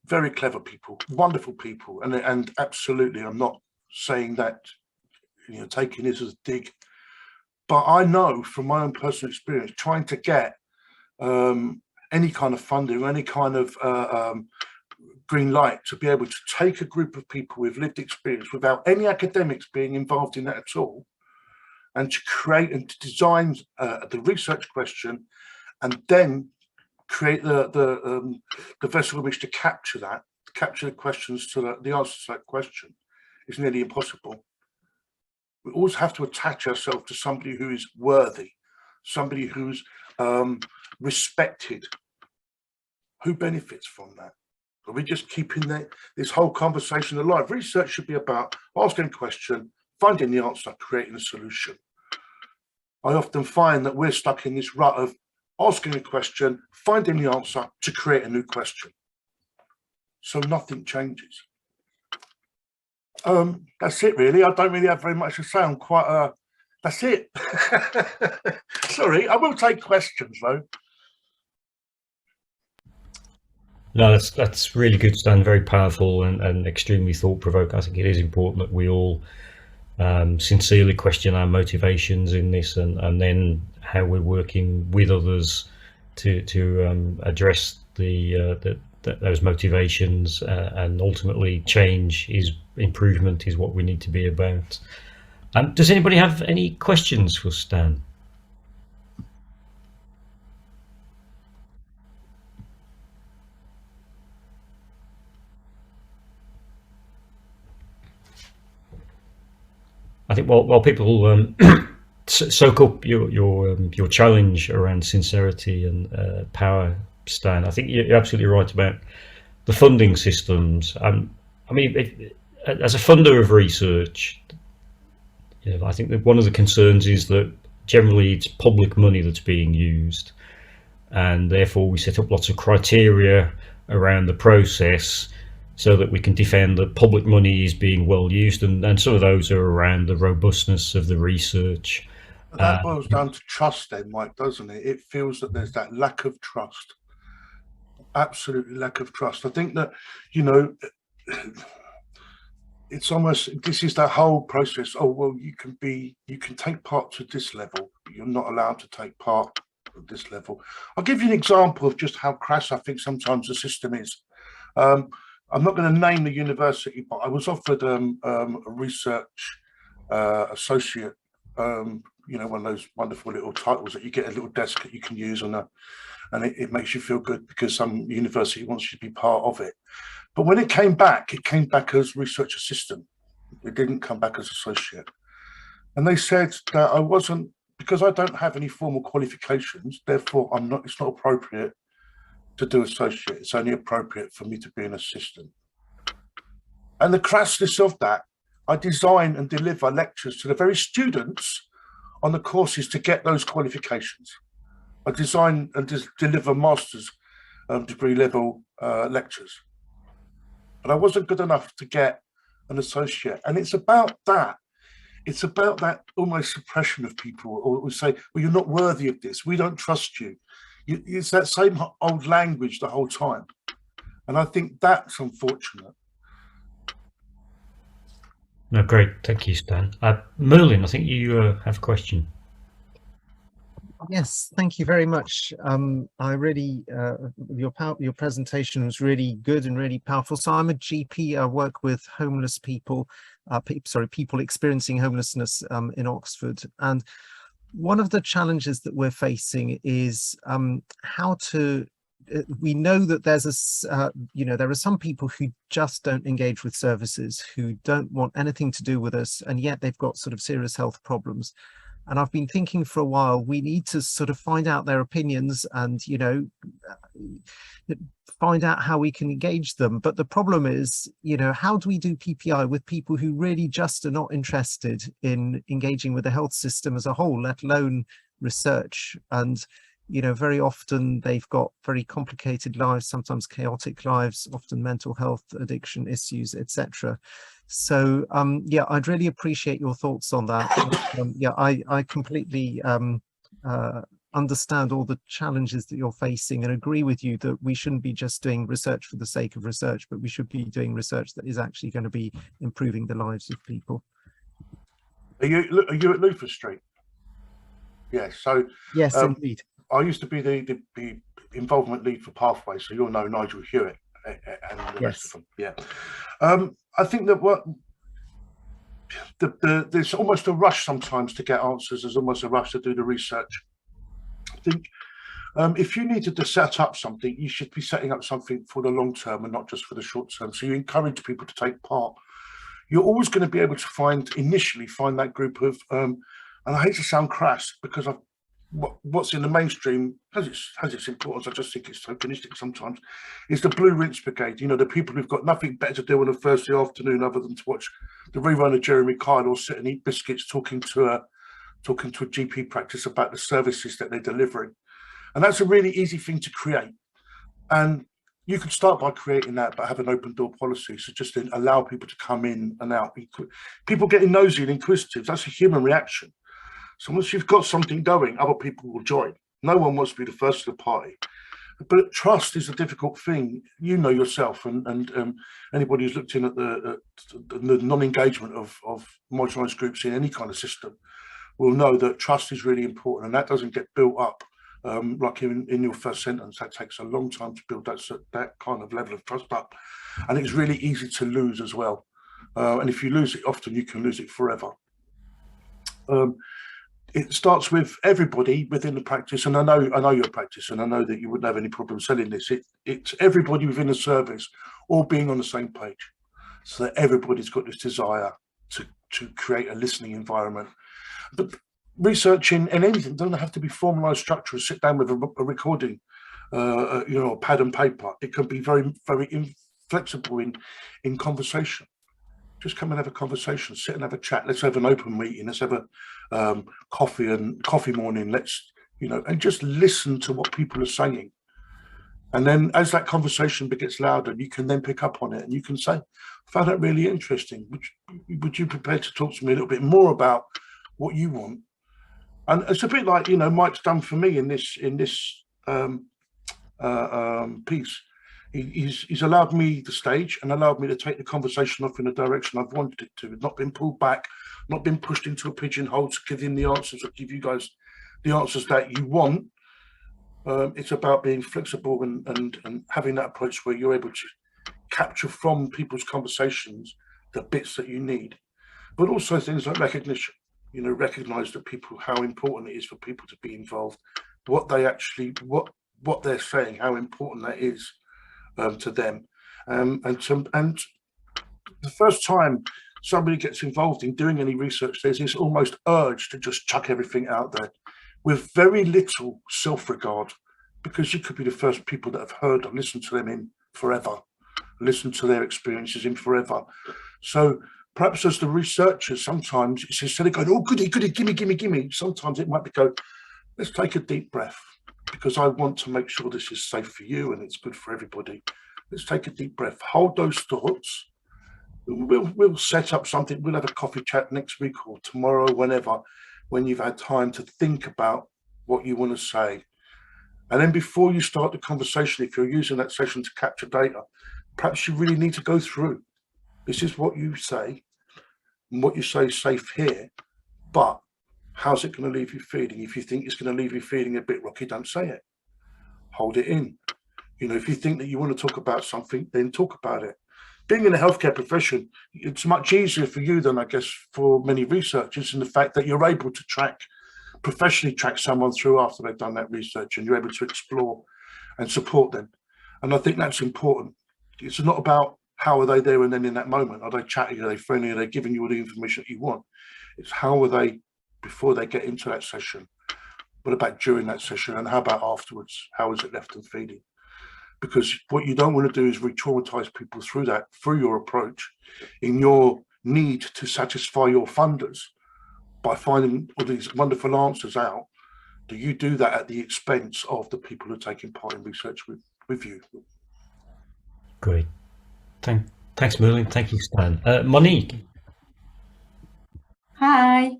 very clever people, wonderful people. And absolutely, I'm not saying that, you know, taking this as a dig, but I know from my own personal experience, trying to get any kind of funding, or any kind of green light to be able to take a group of people with lived experience without any academics being involved in that at all, and to create and to design the research question, and then create the vessel in which to capture the questions to the answers to that question is nearly impossible. We always have to attach ourselves to somebody who is worthy, somebody who's respected. Who benefits from that? Are we just keeping this whole conversation alive? Research should be about asking a question, finding the answer, creating a solution. I often find that we're stuck in this rut of asking a question, finding the answer to create a new question. So nothing changes. That's it really. I don't really have very much to say. I'm quite that's it. Sorry, I will take questions though. No, that's really good, Stan. Very powerful and extremely thought-provoking. I think it is important that we all sincerely question our motivations in this, and then how we're working with others to address those motivations, and ultimately improvement is what we need to be about. Does anybody have any questions for Stan? I think while people soak up your challenge around sincerity and power, Stan, I think you're absolutely right about the funding systems. I mean, as a funder of research, you know, I think that one of the concerns is that generally it's public money that's being used, and therefore we set up lots of criteria around the process so that we can defend that public money is being well used, and some of those are around the robustness of the research. That boils down to trust then, Mike, doesn't it? It feels that there's that lack of trust, absolutely lack of trust. I think that, you know, it's almost, this is that whole process. Oh, well, you can take part to this level, but you're not allowed to take part at this level. I'll give you an example of just how crass I think sometimes the system is. I'm not going to name the university, but I was offered a research associate, you know, one of those wonderful little titles that you get, a little desk that you can use and it makes you feel good because some university wants you to be part of it. But when it came back as research assistant. It didn't come back as associate. And they said that I wasn't, because I don't have any formal qualifications, therefore it's not appropriate to do associate. It's only appropriate for me to be an assistant. And the crassness of that, I design and deliver lectures to the very students on the courses to get those qualifications. I design and deliver master's degree level lectures, but I wasn't good enough to get an associate. And it's about that. It's about that almost suppression of people, or we say, well, you're not worthy of this. We don't trust you. It's that same old language the whole time. And I think that's unfortunate. No, great. Thank you, Stan. Merlin, I think you have a question. Yes, thank you very much. I really, your presentation was really good and really powerful. So I'm a GP. I work with homeless people, people experiencing homelessness in Oxford. And one of the challenges that we're facing is how to. We know that there's there are some people who just don't engage with services, who don't want anything to do with us, and yet they've got sort of serious health problems. And I've been thinking for a while, we need to sort of find out their opinions and, you know, find out how we can engage them. But the problem is, you know, how do we do PPI with people who really just are not interested in engaging with the health system as a whole, let alone research? And, you know, very often they've got very complicated lives, sometimes chaotic lives, often mental health, addiction issues, etc. So yeah, I'd really appreciate your thoughts on that. Yeah, I completely understand all the challenges that you're facing and agree with you that we shouldn't be just doing research for the sake of research, but we should be doing research that is actually going to be improving the lives of people. Are you at Luther Street? Yes. So yes, indeed. I used to be the involvement lead for Pathway, so you'll know Nigel Hewitt and the rest of them. Yeah. I think that there's almost a rush sometimes to get answers. There's almost a rush to do the research. I think if you needed to set up something, you should be setting up something for the long term and not just for the short term. So you encourage people to take part. You're always going to be able to initially find that group of, and I hate to sound crass because what's in the mainstream has its importance. I just think it's tokenistic sometimes. Is the Blue Rinse Brigade, you know, the people who've got nothing better to do on a Thursday afternoon other than to watch the rerun of Jeremy Kyle or sit and eat biscuits talking to a GP practice about the services that they're delivering. And that's a really easy thing to create. And you could start by creating that, but have an open door policy. So just allow people to come in and out. People getting nosy and inquisitive, that's a human reaction. So once you've got something going, other people will join. No one wants to be the first to the party. But trust is a difficult thing. You know yourself, and anybody who's looked in at the non-engagement of marginalised groups in any kind of system will know that trust is really important, and that doesn't get built up like in your first sentence. That takes a long time to build that kind of level of trust up, and it's really easy to lose as well. And if you lose it, often you can lose it forever. It starts with everybody within the practice, and I know your practice, and I know that you wouldn't have any problem selling this. It's everybody within the service all being on the same page, so that everybody's got this desire to create a listening environment. But researching and anything doesn't have to be formalised structure. Sit down with a recording, you know, pad and paper. It can be very, very inflexible in conversation. Just come and have a conversation, sit and have a chat. Let's have an open meeting. Let's have a coffee morning. Let's, you know, and just listen to what people are saying. And then as that conversation gets louder, you can then pick up on it and you can say, I found that really interesting. Would you prepare to talk to me a little bit more about what you want? And it's a bit like, you know, Mike's done for me in this piece. He's allowed me the stage and allowed me to take the conversation off in the direction I've wanted it to. It's not been pulled back, not been pushed into a pigeonhole to give him the answers or give you guys the answers that you want. It's about being flexible and having that approach where you're able to capture from people's conversations the bits that you need, but also things like recognition. You know, recognize that how important it is for people to be involved, what they're saying, how important that is to them, and the first time somebody gets involved in doing any research, there's this almost urge to just chuck everything out there with very little self-regard, because you could be the first people that have heard and listened to them in forever, listened to their experiences in forever. So perhaps as the researchers, sometimes it's instead of going, oh, goody, gimme, sometimes it might be go, let's take a deep breath, because I want to make sure this is safe for you and it's good for everybody. Let's take a deep breath, hold those thoughts. We'll set up something. We'll have a coffee chat next week or tomorrow, whenever, when you've had time to think about what you want to say. And then before you start the conversation, if you're using that session to capture data, perhaps you really need to go through. This is what you say, and what you say is safe here, but how's it going to leave you feeling? If you think it's going to leave you feeling a bit rocky, don't say it. Hold it in. You know, if you think that you want to talk about something, then talk about it. Being in a healthcare profession, it's much easier for you than, I guess, for many researchers, in the fact that you're able to professionally track someone through after they've done that research, and you're able to explore and support them. And I think that's important. It's not about how are they there and then in that moment. Are they chatting? Are they friendly? Are they giving you all the information that you want? It's how are they before they get into that session? What about during that session, and how about afterwards? How is it left them feeling? Because what you don't want to do is re-traumatize people through that, through your approach, in your need to satisfy your funders by finding all these wonderful answers out. Do you do that at the expense of the people who are taking part in research with you? Great. Thanks, Merlin. Thank you, Stan. Monique. Hi,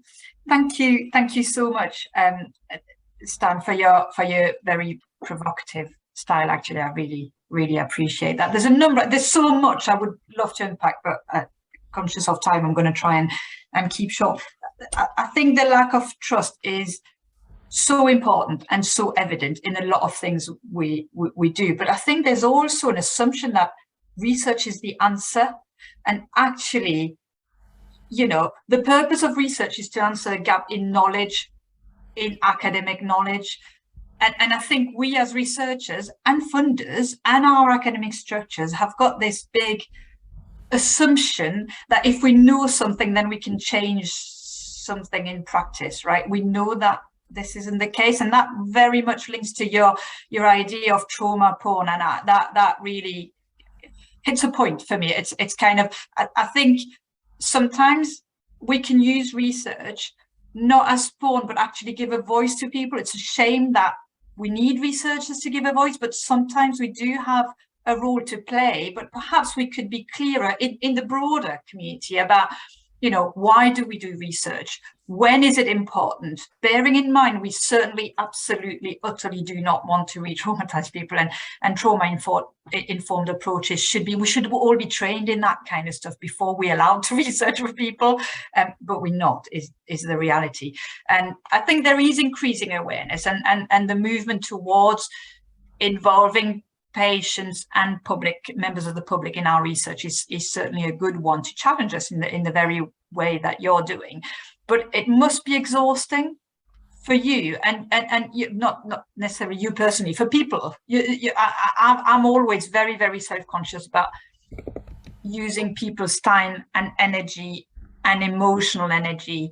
thank you so much, Stan, for your very provocative style. Actually, I really appreciate that. There's so much I would love to unpack, but conscious of time, I'm going to try and keep short. I think the lack of trust is so important and so evident in a lot of things we do. But I think there's also an assumption that research is the answer, and actually, you know, the purpose of research is to answer a gap in knowledge, in academic knowledge. And I think we as researchers and funders and our academic structures have got this big assumption that if we know something, then we can change something in practice, right? We know that this isn't the case, and that very much links to your idea of trauma porn, and that really hits a point for me. It's kind of, I think sometimes we can use research not as porn, but actually give a voice to people. It's a shame that we need researchers to give a voice, but sometimes we do have a role to play. But perhaps we could be clearer in the broader community about, you know, why do we do research? When is it important? Bearing in mind, we certainly, absolutely, utterly do not want to re-traumatize people, and trauma-informed approaches we should all be trained in that kind of stuff before we're allowed to research with people, but we're not, is the reality. And I think there is increasing awareness, and the movement towards involving patients and members of the public in our research is certainly a good one to challenge us in the very way that you're doing. But it must be exhausting for you, and you, not necessarily you personally, for people. I'm always very, very self-conscious about using people's time and energy and emotional energy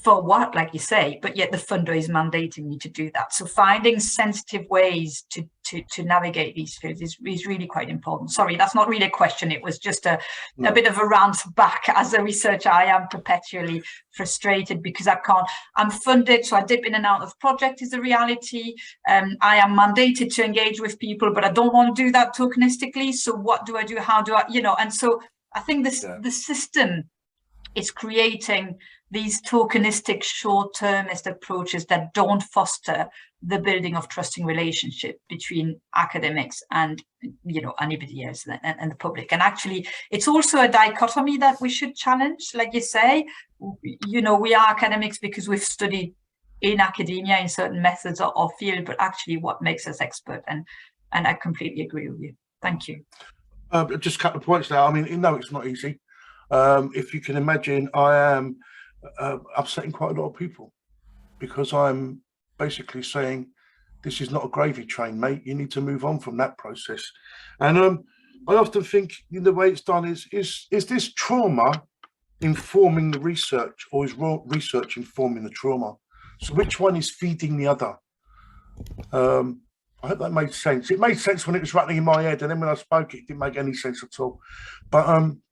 for what, like you say, but yet the funder is mandating me to do that. So finding sensitive ways to navigate these fields is really quite important. Sorry, that's not really a question. It was just a bit of a rant back. As a researcher, I am perpetually frustrated because I'm funded, so I dip in and out of project is a reality. I am mandated to engage with people, but I don't want to do that tokenistically. So what do I do? How do I, you know, and so I think the system is creating these tokenistic short-termist approaches that don't foster the building of trusting relationship between academics and, you know, anybody else and the public. And actually, it's also a dichotomy that we should challenge. Like you say, you know, we are academics because we've studied in academia in certain methods or field, but actually what makes us expert. And I completely agree with you. Thank you. Just a couple of points there. I mean, no, it's not easy. If you can imagine, I am upsetting quite a lot of people because I'm basically saying, this is not a gravy train, mate. You need to move on from that process. And I often think the way it's done is this trauma informing the research, or is research informing the trauma? So which one is feeding the other? I hope that made sense. It made sense when it was rattling in my head, and then when I spoke, it didn't make any sense at all.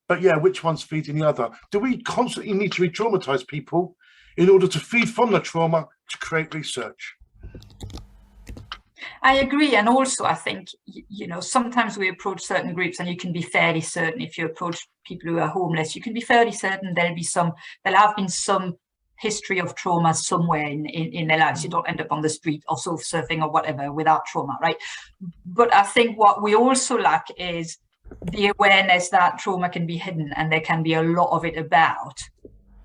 But yeah, which one's feeding the other? Do we constantly need to re-traumatize people in order to feed from the trauma to create research? I agree. And also, I think, you know, sometimes we approach certain groups and you can be fairly certain, if you approach people who are homeless, you can be fairly certain there'll have been some history of trauma somewhere in their lives. You don't end up on the street or surfing or whatever without trauma, right? But I think what we also lack is the awareness that trauma can be hidden, and there can be a lot of it about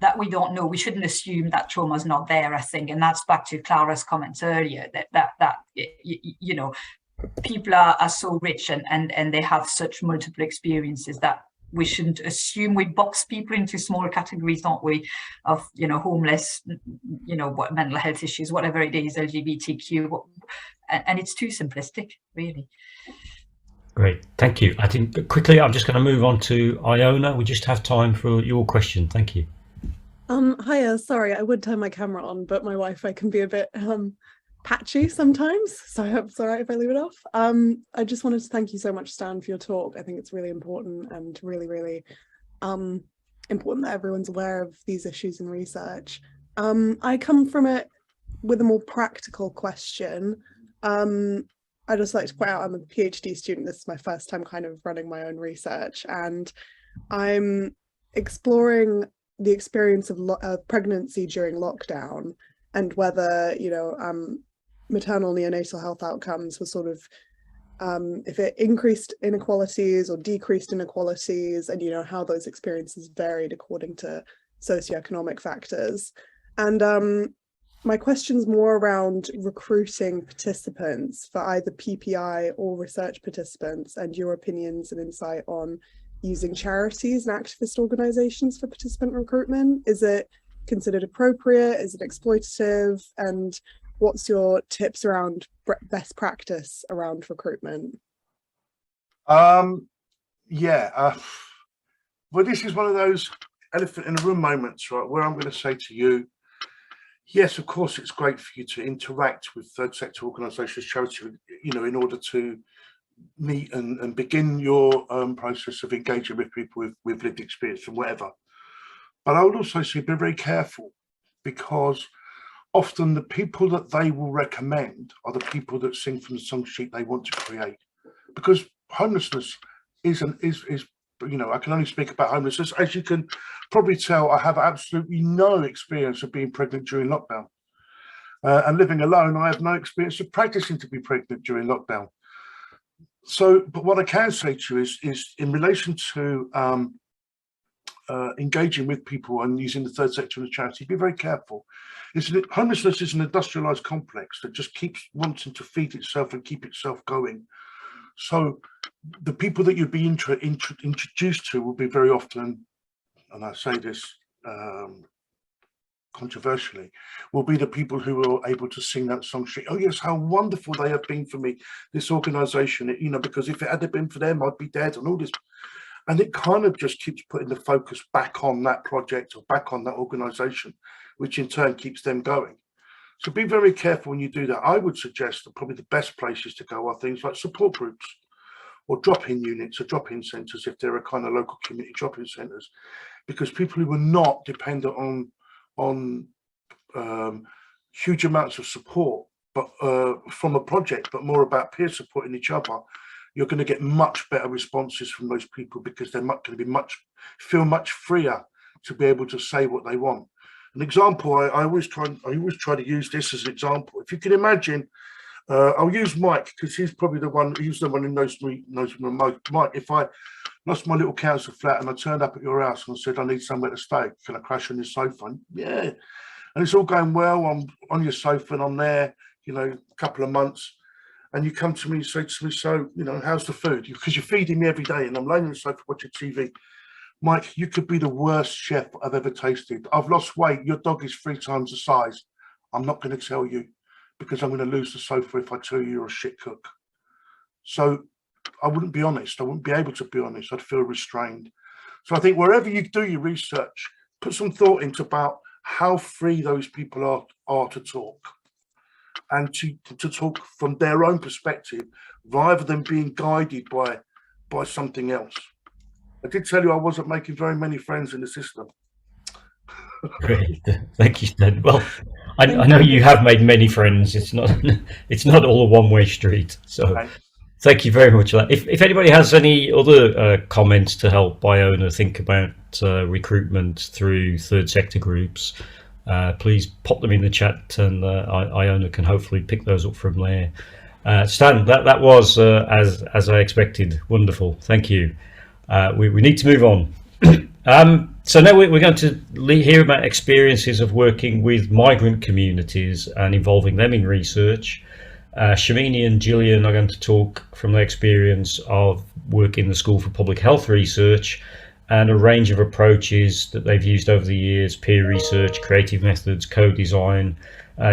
that we don't know. We shouldn't assume that trauma is not there, I think, and that's back to Clara's comments earlier, that you know, people are so rich and they have such multiple experiences that we shouldn't assume. We box people into small categories, don't we, of, you know, homeless, you know, what mental health issues, whatever it is, LGBTQ, and it's too simplistic, really. Great, thank you. I think quickly, I'm just going to move on to Iona. We just have time for your question. Thank you. Hiya, sorry, I would turn my camera on, but my Wi-Fi can be a bit patchy sometimes, so I hope it's all right if I leave it off. I just wanted to thank you so much, Stan, for your talk. I think it's really important and really, really important that everyone's aware of these issues in research. I come from it with a more practical question. I'd just like to point out I'm a PhD student. This is my first time kind of running my own research, and I'm exploring the experience of pregnancy during lockdown, and whether, you know, maternal neonatal health outcomes were sort of, if it increased inequalities or decreased inequalities, and, you know, how those experiences varied according to socioeconomic factors. And my question's more around recruiting participants for either PPI or research participants, and your opinions and insight on using charities and activist organizations for participant recruitment. Is it considered appropriate? Is it exploitative? And what's your tips around best practice around recruitment? Well, this is one of those elephant in the room moments, right, where I'm going to say to you, yes, of course, it's great for you to interact with third sector organizations, charity, you know, in order to meet and begin your process of engaging with people with lived experience and whatever. But I would also say be very careful, because often the people that they will recommend are the people that sing from the song sheet they want to create. Because homelessness is you know, I can only speak about homelessness. As you can probably tell, I have absolutely no experience of being pregnant during lockdown. And living alone, I have no experience of practicing to be pregnant during lockdown. So, but what I can say to you is in relation to engaging with people and using the third sector and the charity, be very careful. Homelessness is an industrialized complex that just keeps wanting to feed itself and keep itself going. So the people that you'd be introduced to will be very often, and I say this controversially, will be the people who are able to sing that song sheet. Oh yes, how wonderful they have been for me, this organization, you know, because if it had been for them, I'd be dead, and all this. And it kind of just keeps putting the focus back on that project or back on that organization, which in turn keeps them going. So be very careful when you do that. I would suggest that probably the best places to go are things like support groups or drop-in units or drop-in centres, if there are kind of local community drop-in centres, because people who are not dependent on huge amounts of support, but from a project, but more about peer supporting each other, you're going to get much better responses from those people, because they're going to be feel much freer to be able to say what they want. An example, I always try to use this as an example. If you can imagine, I'll use Mike, because he's probably the one who knows me most. Mike, if I lost my little council flat and I turned up at your house and said, I need somewhere to stay, can I crash on your sofa? And yeah, and it's all going well, I'm on your sofa and I'm there, you know, a couple of months, and you come to me and say to me, so, you know, how's the food? Because you're feeding me every day and I'm laying on the sofa watching TV. Mike, you could be the worst chef I've ever tasted. I've lost weight. Your dog is 3 times the size. I'm not going to tell you, because I'm going to lose the sofa if I tell you you're a shit cook. So I wouldn't be honest. I wouldn't be able to be honest. I'd feel restrained. So I think wherever you do your research, put some thought into about how free those people are to talk, and to talk from their own perspective rather than being guided by something else. I did tell you I wasn't making very many friends in the system. Great, thank you, Stan. Well, I know you have made many friends. It's not all a one-way street. So thank you very much for that. If anybody has any other comments to help Iona think about recruitment through third sector groups, please pop them in the chat, and Iona can hopefully pick those up from there. Stan, that was as I expected, wonderful. Thank you. We need to move on. So now we're going to hear about experiences of working with migrant communities and involving them in research. Shamini and Gillian are going to talk from their experience of working in the School for Public Health Research and a range of approaches that they've used over the years: peer research, creative methods, co-design.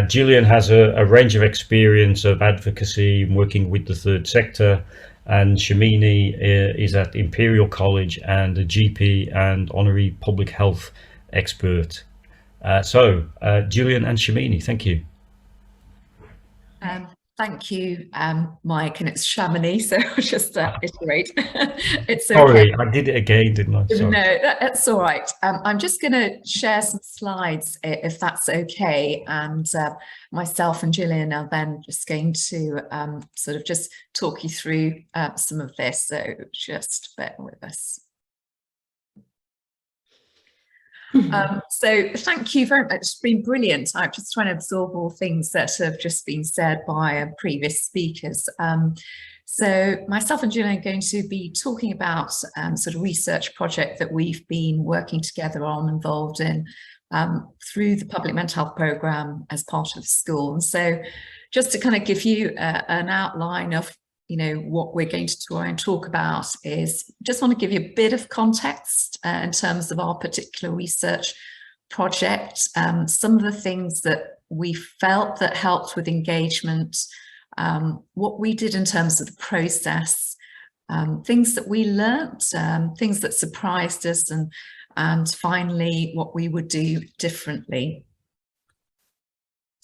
Gillian has a range of experience of advocacy and working with the third sector, and Shamini is at Imperial College and a GP and honorary public health expert. Gillian and Shamini, thank you. Thank you, Mike, and it's Shamini, so I'll just iterate. It's okay. Sorry, I did it again, didn't I? Sorry. No, that's all right. I'm just going to share some slides, if that's okay, and myself and Gillian are then just going to sort of just talk you through some of this, so just bear with us. So thank you very much. It's been brilliant. I'm just trying to absorb all things that have just been said by previous speakers. So myself and Julian are going to be talking about sort of research project that we've been working together on, involved in through the public mental health programme as part of the school. And so just to kind of give you an outline of what we're going to try and talk about is just want to give you a bit of context in terms of our particular research project, some of the things that we felt that helped with engagement, what we did in terms of the process, things that we learnt, things that surprised us, and finally what we would do differently.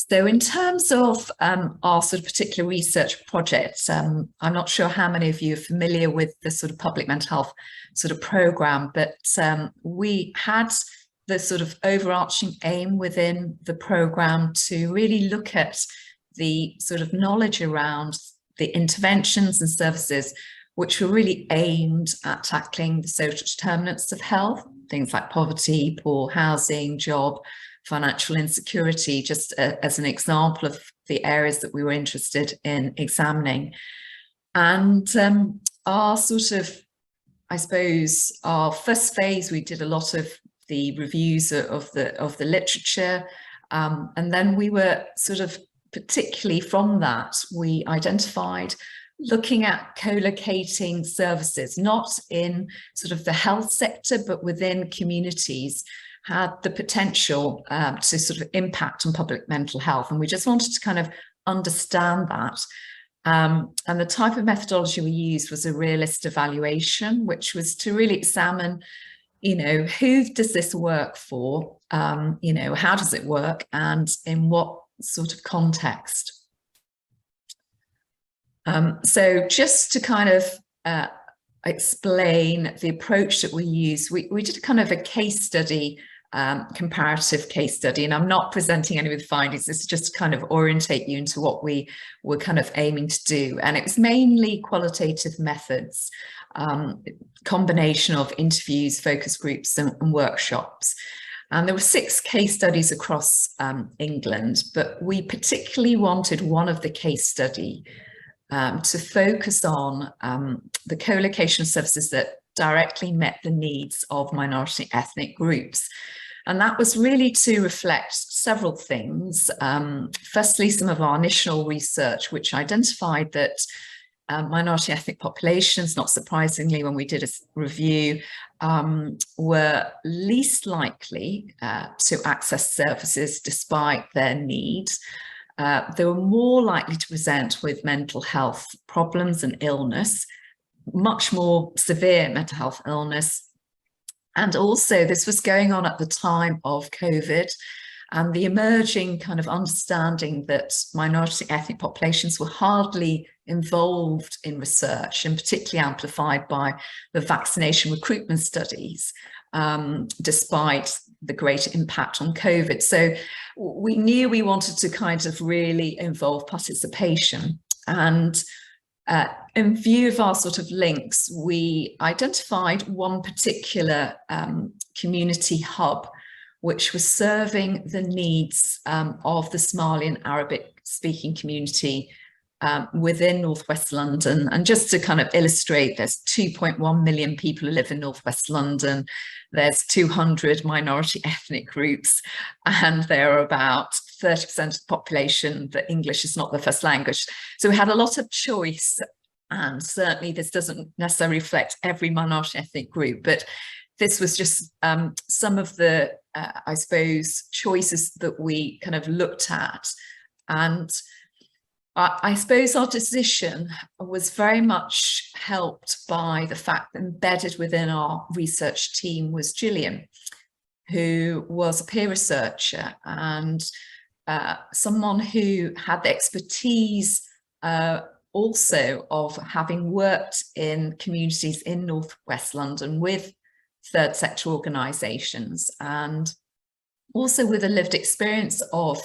So in terms of our sort of particular research projects, I'm not sure how many of you are familiar with the sort of public mental health sort of programme, but we had the sort of overarching aim within the programme to really look at the sort of knowledge around the interventions and services which were really aimed at tackling the social determinants of health, things like poverty, poor housing, job, financial insecurity, just as an example of the areas that we were interested in examining. And our sort of, I suppose, our first phase, we did a lot of the reviews of the literature, and then we were sort of, particularly from that, we identified looking at co-locating services, not in sort of the health sector, but within communities, had the potential to sort of impact on public mental health. And we just wanted to kind of understand that. And the type of methodology we used was a realist evaluation, which was to really examine, who does this work for? How does it work, and in what sort of context? So just to kind of explain the approach that we use, we did kind of a case study, comparative case study, and I'm not presenting any of the findings. This is just to kind of orientate you into what we were kind of aiming to do. And it was mainly qualitative methods, combination of interviews, focus groups, and workshops. And there were 6 case studies across England, but we particularly wanted one of the case study to focus on the co-location of services that directly met the needs of minority ethnic groups. And that was really to reflect several things. Firstly, some of our initial research, which identified that minority ethnic populations, not surprisingly, when we did a review, were least likely to access services despite their needs. They were more likely to present with mental health problems and illness, much more severe mental health illness. And also this was going on at the time of COVID, and the emerging kind of understanding that minority ethnic populations were hardly involved in research, and particularly amplified by the vaccination recruitment studies, despite the greater impact on COVID. So we knew we wanted to kind of really involve participation. And in view of our sort of links, we identified one particular community hub, which was serving the needs of the Somali and Arabic speaking community within Northwest London. And just to kind of illustrate, there's 2.1 million people who live in Northwest London. There's 200 minority ethnic groups, and there are about 30% of the population that English is not their first language. So we had a lot of choice, and certainly this doesn't necessarily reflect every minority ethnic group, but this was just some of the, I suppose, choices that we kind of looked at. And I suppose our decision was very much helped by the fact that embedded within our research team was Gillian. who was a peer researcher and someone who had the expertise also of having worked in communities in Northwest London with third sector organisations, and also with a lived experience of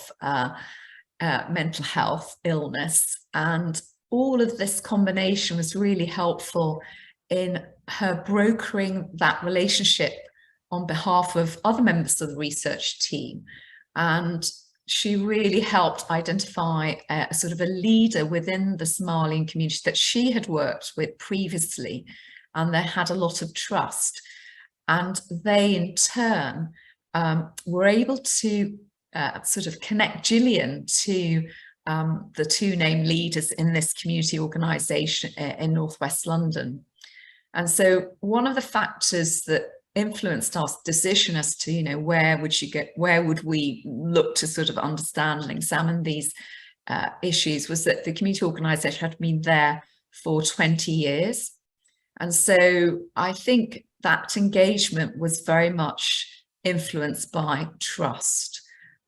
mental health illness. And all of this combination was really helpful in her brokering that relationship on behalf of other members of the research team. And she really helped identify a sort of a leader within the Somalian community that she had worked with previously, and they had a lot of trust. And they in turn were able to sort of connect Gillian to the two named leaders in this community organisation in Northwest London. And so one of the factors that influenced our decision as to, you know, where would we look to sort of understand and examine these issues was that the community organisation had been there for 20 years. And so I think that engagement was very much influenced by trust.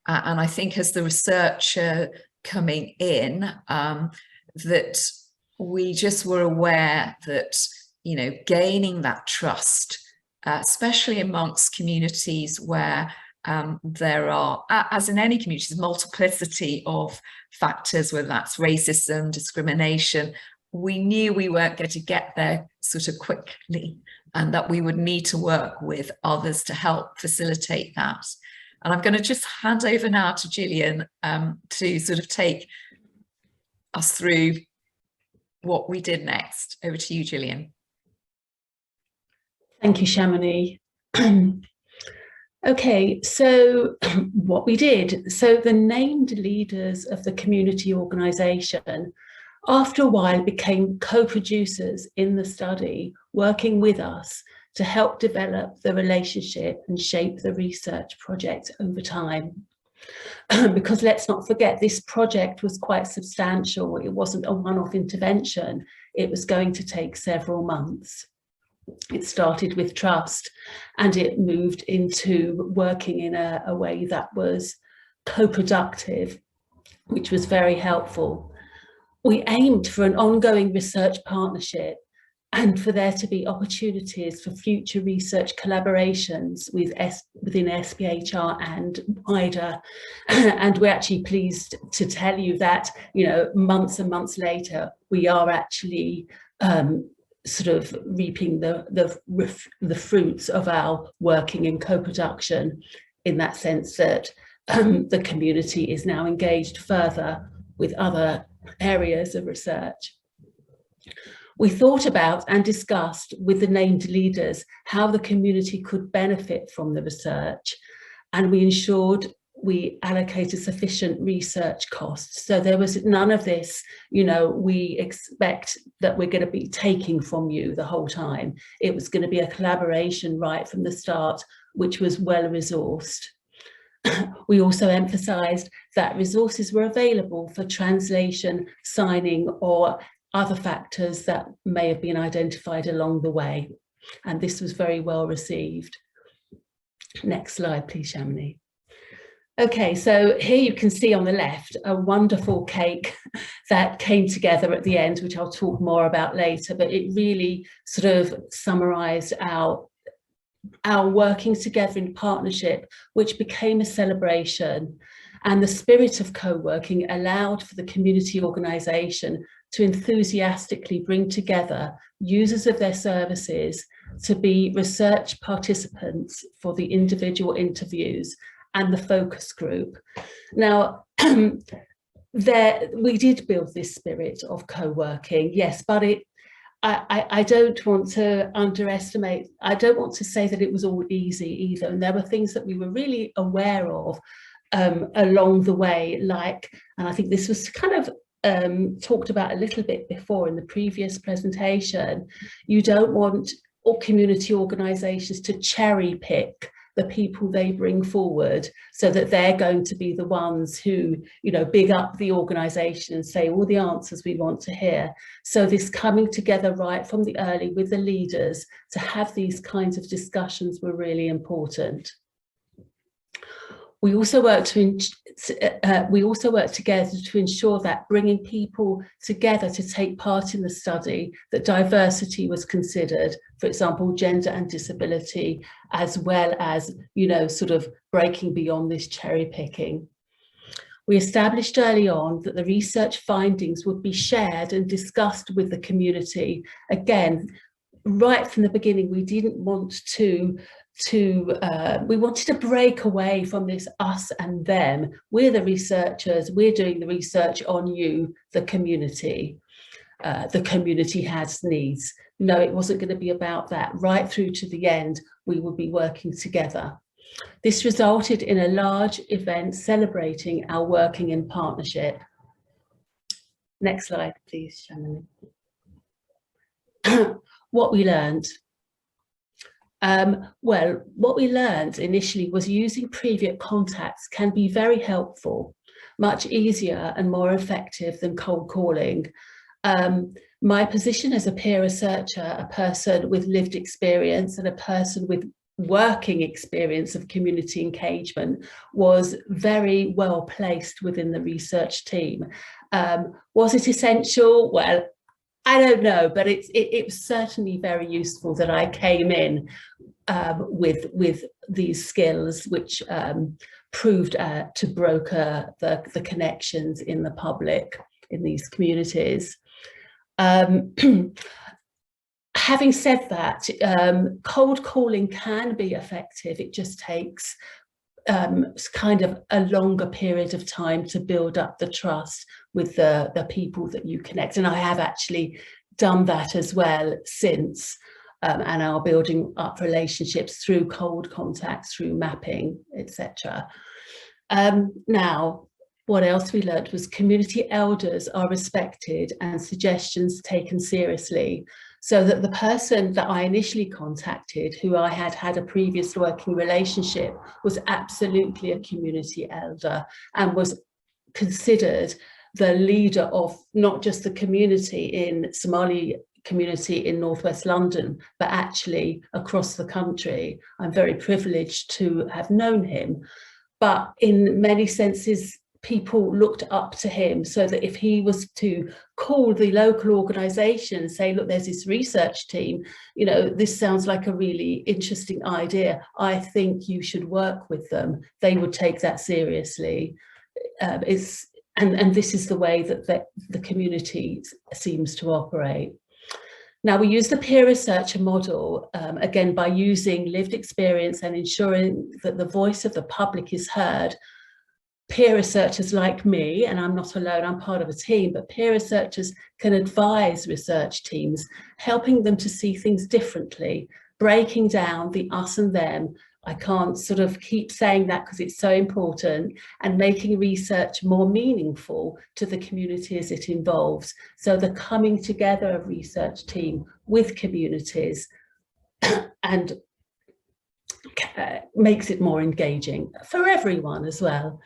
And I think as the researcher coming in, that we just were aware that, you know, gaining that trust, especially amongst communities where there are, as in any community, multiplicity of factors, whether that's racism, discrimination. We knew we weren't going to get there sort of quickly, and that we would need to work with others to help facilitate that. And I'm going to just hand over now to Gillian to sort of take us through what we did next. Over to you, Gillian. Thank you, Shamini. Okay, so what we did. So the named leaders of the community organisation, after a while, became co-producers in the study, working with us to help develop the relationship and shape the research project over time. Because let's not forget, this project was quite substantial. It wasn't a one-off intervention. It was going to take several months. It started with trust, and it moved into working in a way that was co-productive, which was very helpful. We aimed for an ongoing research partnership and for there to be opportunities for future research collaborations within SPHR and wider. And we're actually pleased to tell you that, you know, months and months later, we are actually sort of reaping the fruits of our working in co-production, in that sense that the community is now engaged further with other areas of research. We thought about and discussed with the named leaders how the community could benefit from the research, and we ensured we allocated sufficient research costs. So there was none of this, you know, we expect that we're going to be taking from you the whole time. It was going to be a collaboration right from the start, which was well resourced. We also emphasised that resources were available for translation, signing, or other factors that may have been identified along the way. And this was very well received. Next slide, please, Shamini. Okay, so here you can see on the left a wonderful cake that came together at the end, which I'll talk more about later, but it really sort of summarised our working together in partnership, which became a celebration. And the spirit of co-working allowed for the community organisation to enthusiastically bring together users of their services to be research participants for the individual interviews and the focus group. Now, we did build this spirit of co-working, yes, but I don't want to underestimate, I don't want to say that it was all easy either. And there were things that we were really aware of along the way, like, and I think this was kind of talked about a little bit before in the previous presentation, you don't want all community organisations to cherry pick the people they bring forward so that they're going to be the ones who, you know, big up the organisation and say all the answers we want to hear. So this coming together right from the early with the leaders to have these kinds of discussions were really important. We also work together to ensure that bringing people together to take part in the study, that diversity was considered, for example, gender and disability, as well as, you know, sort of breaking beyond this cherry picking. We established early on that the research findings would be shared and discussed with the community. Again, right from the beginning, we didn't want we wanted to break away from this us and them. We're the researchers, we're doing the research on you, the community. The community has needs. No, it wasn't going to be about that. Right through to the end, we would be working together. This resulted in a large event celebrating our working in partnership. Next slide, please, Shannon. What we learned. Well, what we learned initially was using previous contacts can be very helpful, much easier and more effective than cold calling. My position as a peer researcher, a person with lived experience and a person with working experience of community engagement, was very well placed within the research team. Was it essential? Well, I don't know, but it was certainly very useful that I came in with these skills, which proved to broker the connections in the public, in these communities. Having said that, cold calling can be effective. It just takes kind of a longer period of time to build up the trust with the people that you connect. And I have actually done that as well since, and are building up relationships through cold contacts, through mapping, etc. Now, what else we learned was community elders are respected and suggestions taken seriously, so that the person that I initially contacted, who I had had a previous working relationship, was absolutely a community elder and was considered the leader of not just the community in Somali community in northwest London, but actually across the country. I'm very privileged to have known him, but in many senses, people looked up to him, so that if he was to call the local organisation and say, look, there's this research team, you know, this sounds like a really interesting idea, I think you should work with them, they would take that seriously. And this is the way that the community seems to operate. Now, we use the peer researcher model, again, by using lived experience and ensuring that the voice of the public is heard. Peer researchers like me, and I'm not alone, I'm part of a team, but peer researchers can advise research teams, helping them to see things differently, breaking down the us and them. I can't sort of keep saying that because it's so important, and making research more meaningful to the communities it involves. So the coming together of research team with communities and makes it more engaging for everyone as well.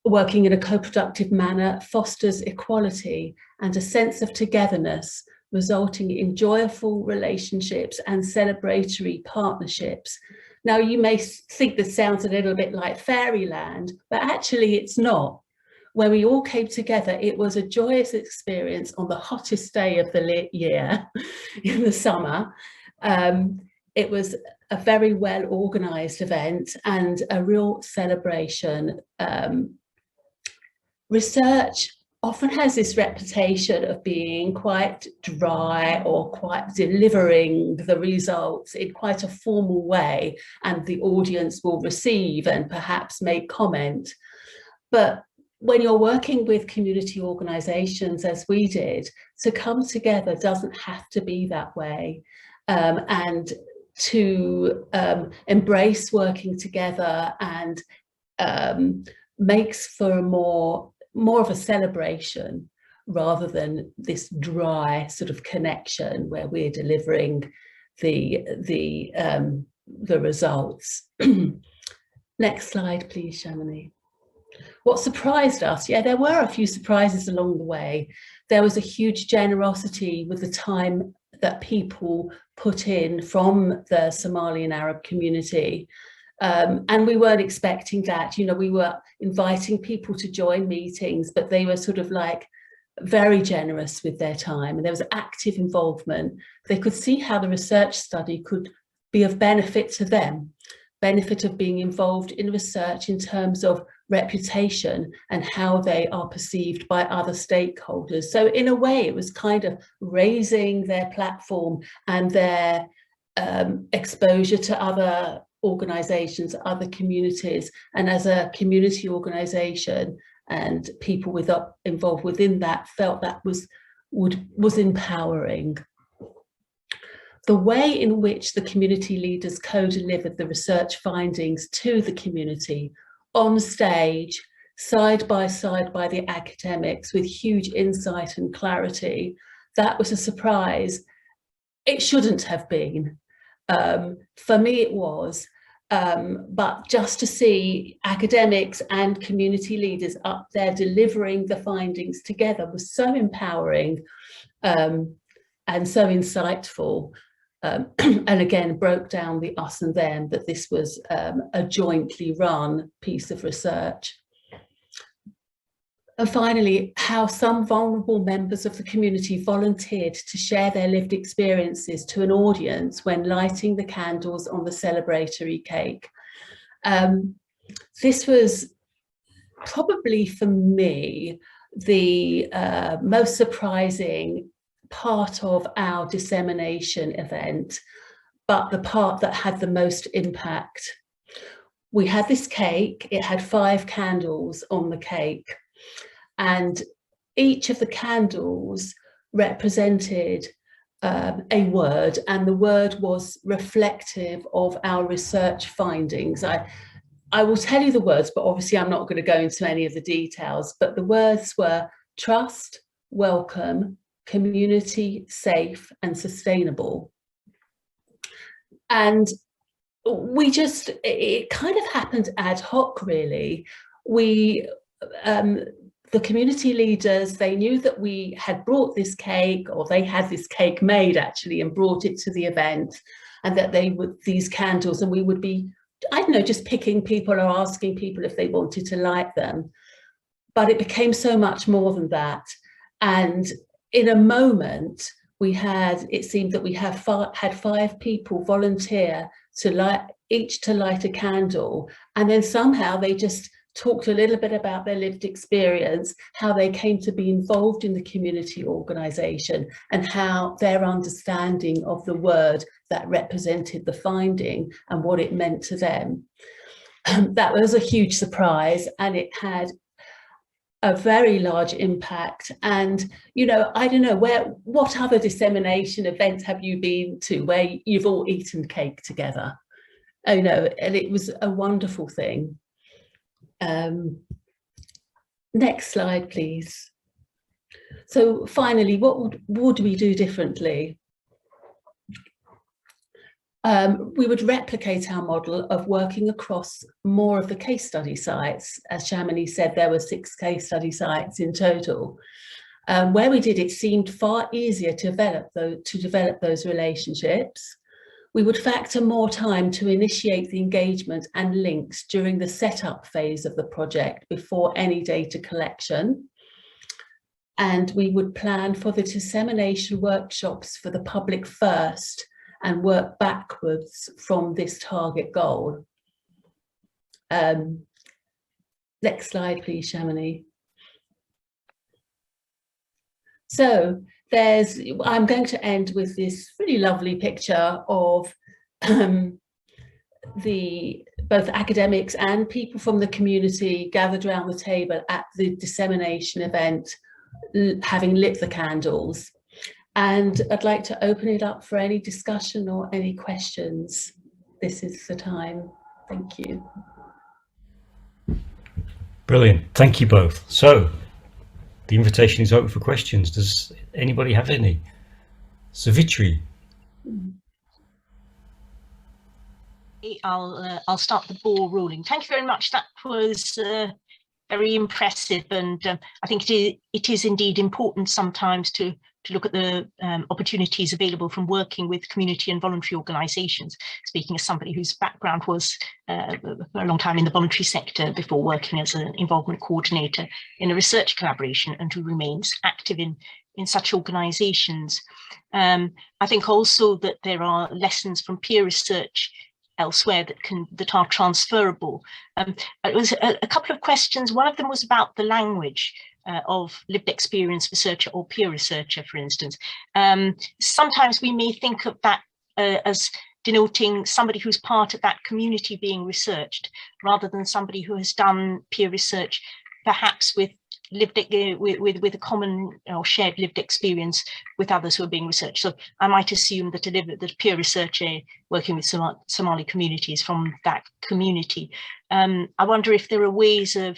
Working in a co-productive manner fosters equality and a sense of togetherness, resulting in joyful relationships and celebratory partnerships. Now, you may think this sounds a little bit like fairyland, but actually it's not. When we all came together, it was a joyous experience on the hottest day of the year in the summer. It was a very well organised event and a real celebration. Research often has this reputation of being quite dry or quite delivering the results in quite a formal way, and the audience will receive and perhaps make comment. But when you're working with community organisations, as we did, to come together doesn't have to be that way. And to embrace working together and makes for more of a celebration rather than this dry sort of connection where we're delivering the results. Next slide, please, Shamini. What surprised us? Yeah, there were a few surprises along the way. There was a huge generosity with the time that people put in from the Somali and Arab community. And we weren't expecting that. You know, we were inviting people to join meetings, but they were sort of like very generous with their time, and there was active involvement. They could see how the research study could be of benefit to them, benefit of being involved in research in terms of reputation and how they are perceived by other stakeholders. So in a way, it was kind of raising their platform and their exposure to other organisations, other communities, and as a community organisation and people involved within that felt that was empowering. The way in which the community leaders co-delivered the research findings to the community on stage, side by side by the academics with huge insight and clarity, that was a surprise. It shouldn't have been. For me, it was. But just to see academics and community leaders up there delivering the findings together was so empowering and so insightful. And again, broke down the us and them, that this was a jointly run piece of research. And finally, how some vulnerable members of the community volunteered to share their lived experiences to an audience when lighting the candles on the celebratory cake. This was probably for me the most surprising part of our dissemination event, but the part that had the most impact. We had this cake, it had 5 candles on the cake, and each of the candles represented a word, and the word was reflective of our research findings. I will tell you the words, but obviously I'm not going to go into any of the details, but the words were trust, welcome, community, safe, and sustainable. And we just, it kind of happened ad hoc, really. We, the community leaders, they knew that we had brought this cake, or they had this cake made actually and brought it to the event, and that they would, these candles, and we would be, I don't know, just picking people or asking people if they wanted to light them. But it became so much more than that. And in a moment, we had, it seemed that we had 5 people volunteer to light a candle, and then somehow they just talked a little bit about their lived experience, how they came to be involved in the community organisation, and how their understanding of the word that represented the finding and what it meant to them. That was a huge surprise, and it had a very large impact. And, you know, I don't know, what other dissemination events have you been to where you've all eaten cake together? Oh no, and it was a wonderful thing. Next slide, please. So finally, what would we do differently? We would replicate our model of working across more of the case study sites. As Shamini said, there were 6 case study sites in total. Where we did, it seemed far easier to develop those relationships. We would factor more time to initiate the engagement and links during the setup phase of the project before any data collection. And we would plan for the dissemination workshops for the public first and work backwards from this target goal. Next slide, please, Shamini. So I'm going to end with this really lovely picture of both academics and people from the community gathered around the table at the dissemination event, having lit the candles. And I'd like to open it up for any discussion or any questions. This is the time. Thank you. Brilliant. Thank you both. So the invitation is open for questions. Does anybody have any? Savitri. I'll start the ball rolling. Thank you very much. That was very impressive, and I think it is indeed important sometimes to to look at the opportunities available from working with community and voluntary organisations, speaking as somebody whose background was for a long time in the voluntary sector before working as an involvement coordinator in a research collaboration, and who remains active in such organisations. I think also that there are lessons from peer research elsewhere that are transferable. It was a couple of questions. One of them was about the language of lived experience researcher or peer researcher, for instance. Sometimes we may think of that as denoting somebody who's part of that community being researched, rather than somebody who has done peer research, perhaps with a common or shared lived experience with others who are being researched. So I might assume that a peer researcher working with Somali communities from that community. I wonder if there are ways of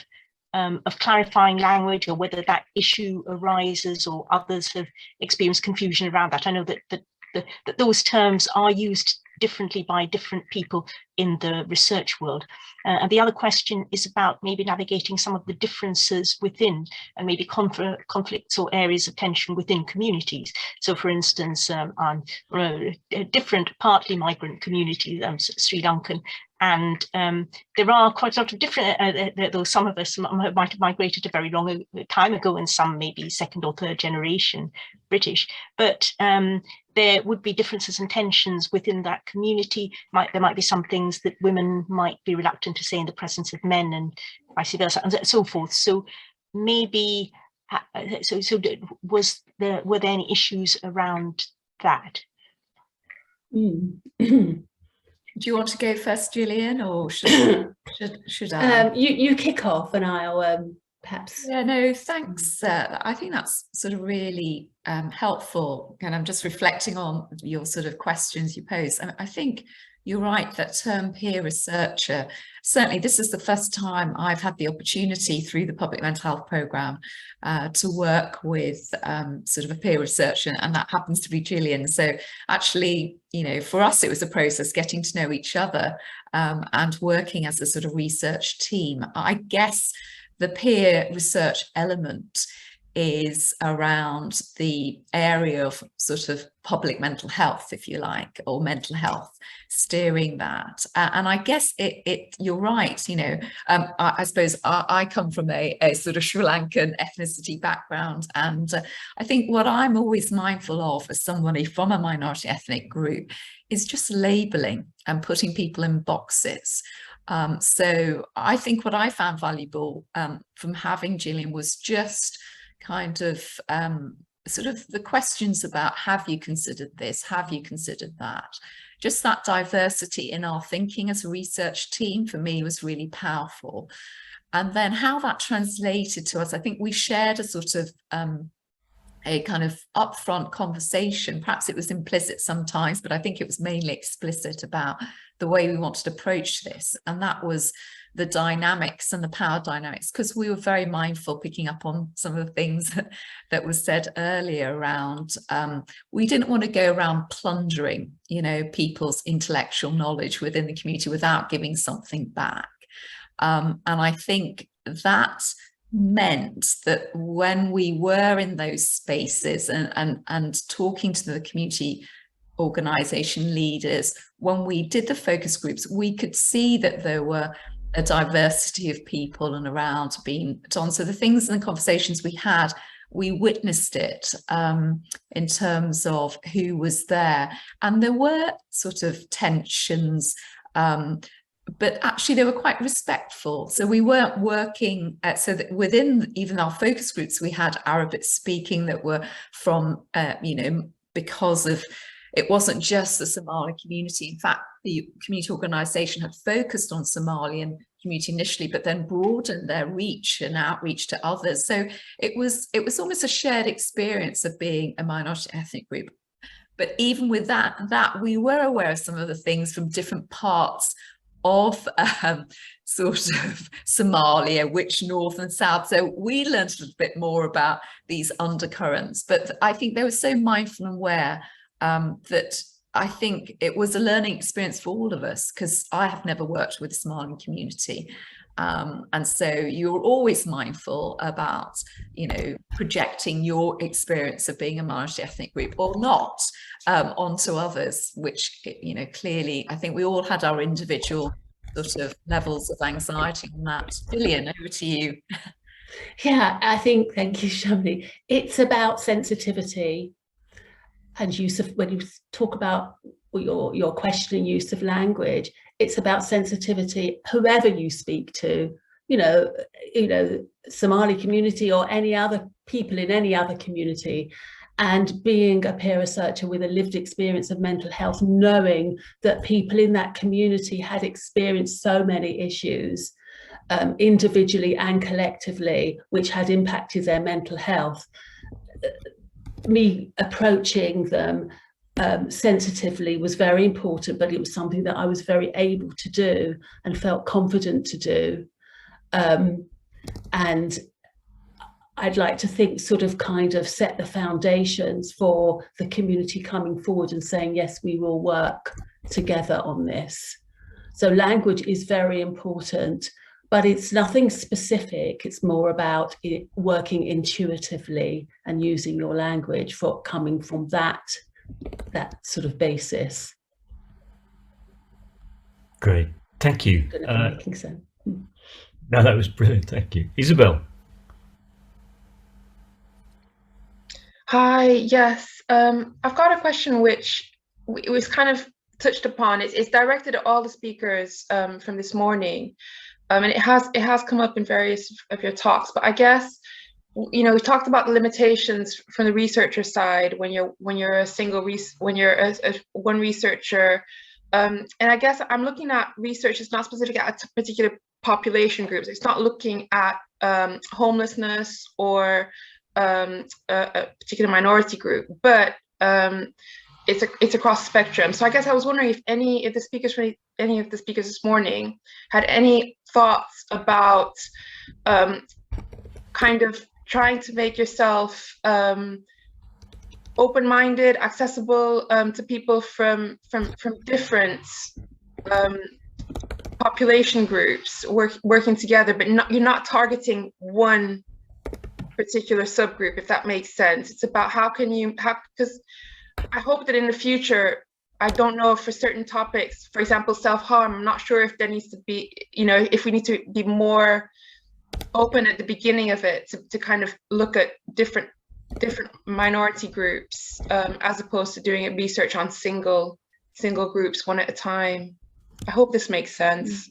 clarifying language, or whether that issue arises or others have experienced confusion around that. I know that those terms are used differently by different people in the research world. And the other question is about maybe navigating some of the differences within, and maybe conflicts or areas of tension within communities. So for instance, different partly migrant communities, Sri Lankan, and there are quite a lot of different, though some of us might have migrated a very long time ago, and some maybe second or third generation British, but there would be differences and tensions within that community. There might be some things that women might be reluctant to say in the presence of men, and vice versa, and so forth. So maybe, were there any issues around that? Do you want to go first, Gillian, or should I? You kick off, and I'll perhaps. Yeah, no, thanks. I think that's sort of really helpful. And I'm just reflecting on your sort of questions you posed. I think you're right, that term peer researcher, certainly this is the first time I've had the opportunity through the public mental health programme to work with sort of a peer researcher, and that happens to be Gillian. So actually, you know, for us, it was a process getting to know each other and working as a sort of research team. I guess the peer research element is around the area of sort of public mental health, if you like, or mental health, steering that. And I guess you're right, you know, I suppose I come from a sort of Sri Lankan ethnicity background. And I think what I'm always mindful of as somebody from a minority ethnic group is just labeling and putting people in boxes. So I think what I found valuable from having Gillian was just kind of sort of the questions about, have you considered this? Have you considered that? Just that diversity in our thinking as a research team for me was really powerful. And then how that translated to us, I think we shared a sort of a kind of upfront conversation. Perhaps it was implicit sometimes, but I think it was mainly explicit about the way we wanted to approach this. And that was the dynamics and the power dynamics, because we were very mindful, picking up on some of the things that was said earlier around, we didn't want to go around plundering, you know, people's intellectual knowledge within the community without giving something back. And I think that meant that when we were in those spaces and talking to the community organisation leaders, when we did the focus groups, we could see that there were a diversity of people and around being done. So the things and the conversations we had, we witnessed it in terms of who was there. And there were sort of tensions, but actually they were quite respectful. So we weren't working so that within even our focus groups, we had Arabic speaking that were from, you know, because of, it wasn't just the Somali community. In fact, the community organisation had focused on Somalian community initially, but then broadened their reach and outreach to others. So it was almost a shared experience of being a minority ethnic group. But even with that we were aware of some of the things from different parts of sort of Somalia, which north and south. So we learned a little bit more about these undercurrents. But I think they were so mindful and aware that I think it was a learning experience for all of us, because I have never worked with the Somali community. And so you're always mindful about, projecting your experience of being a minority ethnic group or not onto others, which, clearly, I think we all had our individual sort of levels of anxiety on that. Gillian, over to you. Yeah, I think, thank you, Shamini. It's about sensitivity and use of, when you talk about your questioning use of language, it's about sensitivity, whoever you speak to, Somali community or any other people in any other community. And being a peer researcher with a lived experience of mental health, knowing that people in that community had experienced so many issues, individually and collectively, which had impacted their mental health, me approaching them sensitively was very important, but it was something that I was very able to do and felt confident to do. And I'd like to think sort of kind of set the foundations for the community coming forward and saying, yes, we will work together on this. So language is very important, but it's nothing specific. It's more about it working intuitively and using your language for coming from that sort of basis. Great, thank you. I don't know if I'm making sense. No, that was brilliant, thank you. Isabel. Hi, yes. I've got a question which was kind of touched upon. It's directed at all the speakers from this morning. And it has come up in various of your talks, but I guess, we talked about the limitations from the researcher side when you're one researcher. And I guess I'm looking at research that's not specific at particular population groups. It's not looking at homelessness or a particular minority group, but it's across the spectrum. So I guess I was wondering if any of the speakers this morning had any thoughts about kind of trying to make yourself open-minded, accessible to people from different population groups working together, but you're not targeting one particular subgroup, if that makes sense. It's about because I hope that in the future, I don't know if for certain topics, for example, self-harm, I'm not sure if there needs to be, if we need to be more open at the beginning of it to kind of look at different minority groups as opposed to doing research on single groups one at a time. I hope this makes sense.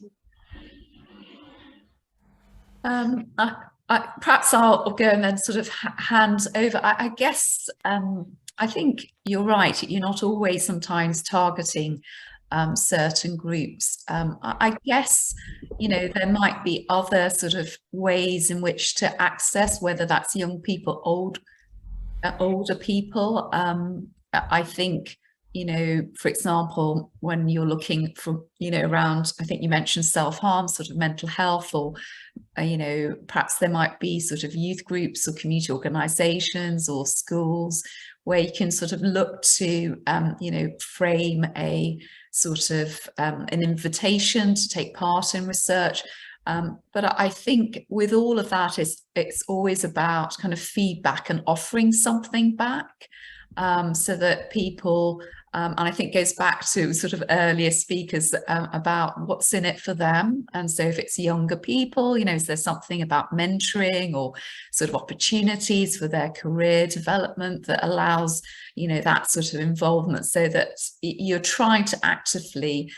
Perhaps I'll go and then sort of hand over. I guess I think you're right. You're not always sometimes targeting certain groups. I guess, there might be other sort of ways in which to access, whether that's young people, older people. I think, for example, when you're looking for, around, I think you mentioned self-harm, sort of mental health, or, perhaps there might be sort of youth groups or community organizations or schools where you can sort of look to, frame a sort of an invitation to take part in research. But I think with all of that, it's always about kind of feedback and offering something back, so that people, and I think goes back to sort of earlier speakers about what's in it for them. And so if it's younger people, is there something about mentoring or sort of opportunities for their career development that allows, that sort of involvement, so that you're trying to actively,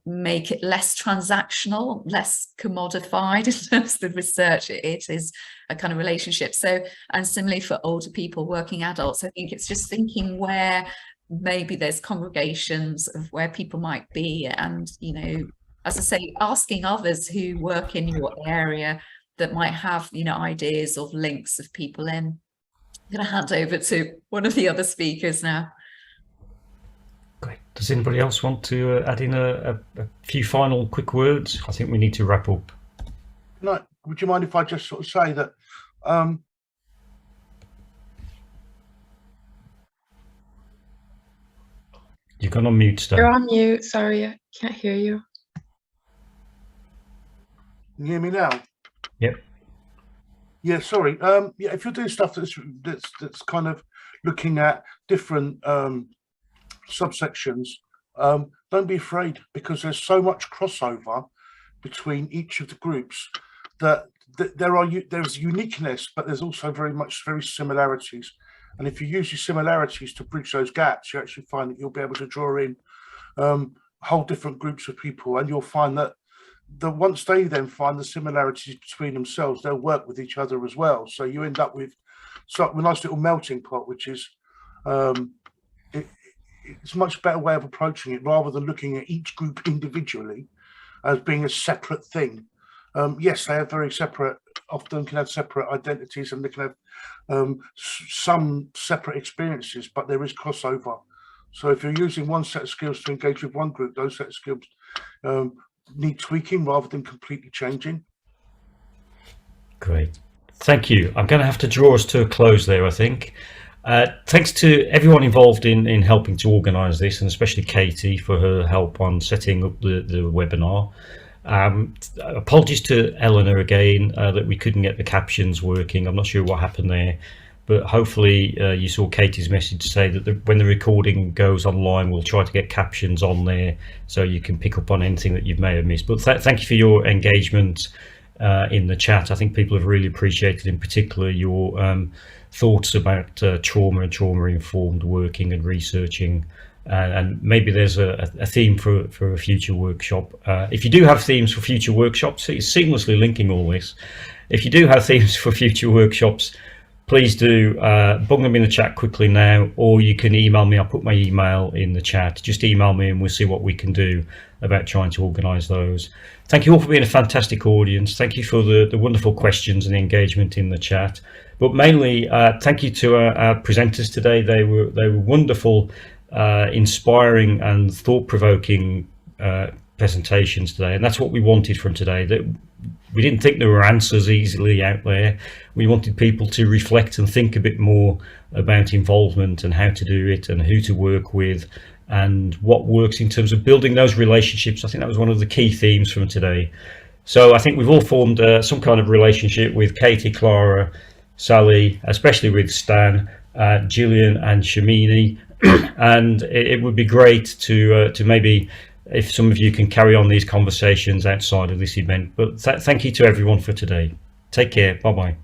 make it less transactional, less commodified in terms of the research. It is a kind of relationship. So, and similarly for older people, working adults, I think it's just thinking where maybe there's congregations of where people might be, and as I say, asking others who work in your area that might have ideas of links of people in. I'm going to hand over to one of the other speakers now. Great. Does anybody else want to add in a few final quick words? I think we need to wrap up. No, would you mind if I just sort of say that You've gone on mute, Stan. You're on mute. Sorry, I can't hear you. Can you hear me now? Yep. Yeah, sorry. Yeah, if you're doing stuff that's kind of looking at different subsections, don't be afraid, because there's so much crossover between each of the groups that there's uniqueness, but there's also very similarities. And if you use your similarities to bridge those gaps, you actually find that you'll be able to draw in whole different groups of people, and you'll find that once they then find the similarities between themselves, they'll work with each other as well. So you end up with a nice little melting pot, which is it's a much better way of approaching it, rather than looking at each group individually as being a separate thing. Yes, they have very separate, often can have separate identities, and they can have some separate experiences, but there is crossover. So if you're using one set of skills to engage with one group, those set of skills need tweaking rather than completely changing. Great, thank you. I'm going to have to draw us to a close there, I think. Thanks to everyone involved in helping to organise this, and especially Katie for her help on setting up the webinar. Apologies to Eleanor again that we couldn't get the captions working. I'm not sure what happened there, but hopefully you saw Katie's message to say that when the recording goes online, we'll try to get captions on there so you can pick up on anything that you may have missed. But thank you for your engagement in the chat. I think people have really appreciated, in particular, your thoughts about trauma and trauma-informed working and researching. And maybe there's a theme for a future workshop. If you do have themes for future workshops, it's seamlessly linking all this. If you do have themes for future workshops, please do bung them in the chat quickly now, or you can email me. I'll put my email in the chat. Just email me and we'll see what we can do about trying to organise those. Thank you all for being a fantastic audience. Thank you for the wonderful questions and the engagement in the chat. But mainly, thank you to our presenters today. They were wonderful, inspiring and thought-provoking presentations today, and that's what we wanted from today. That we didn't think there were answers easily out there. We wanted people to reflect and think a bit more about involvement and how to do it and who to work with and what works in terms of building those relationships. I think that was one of the key themes from today. So I think we've all formed some kind of relationship with Katie, Clara, Sally, especially with Stan, Gillian and Shamini. And it would be great to maybe, if some of you can carry on these conversations outside of this event. But thank you to everyone for today. Take care. Bye-bye.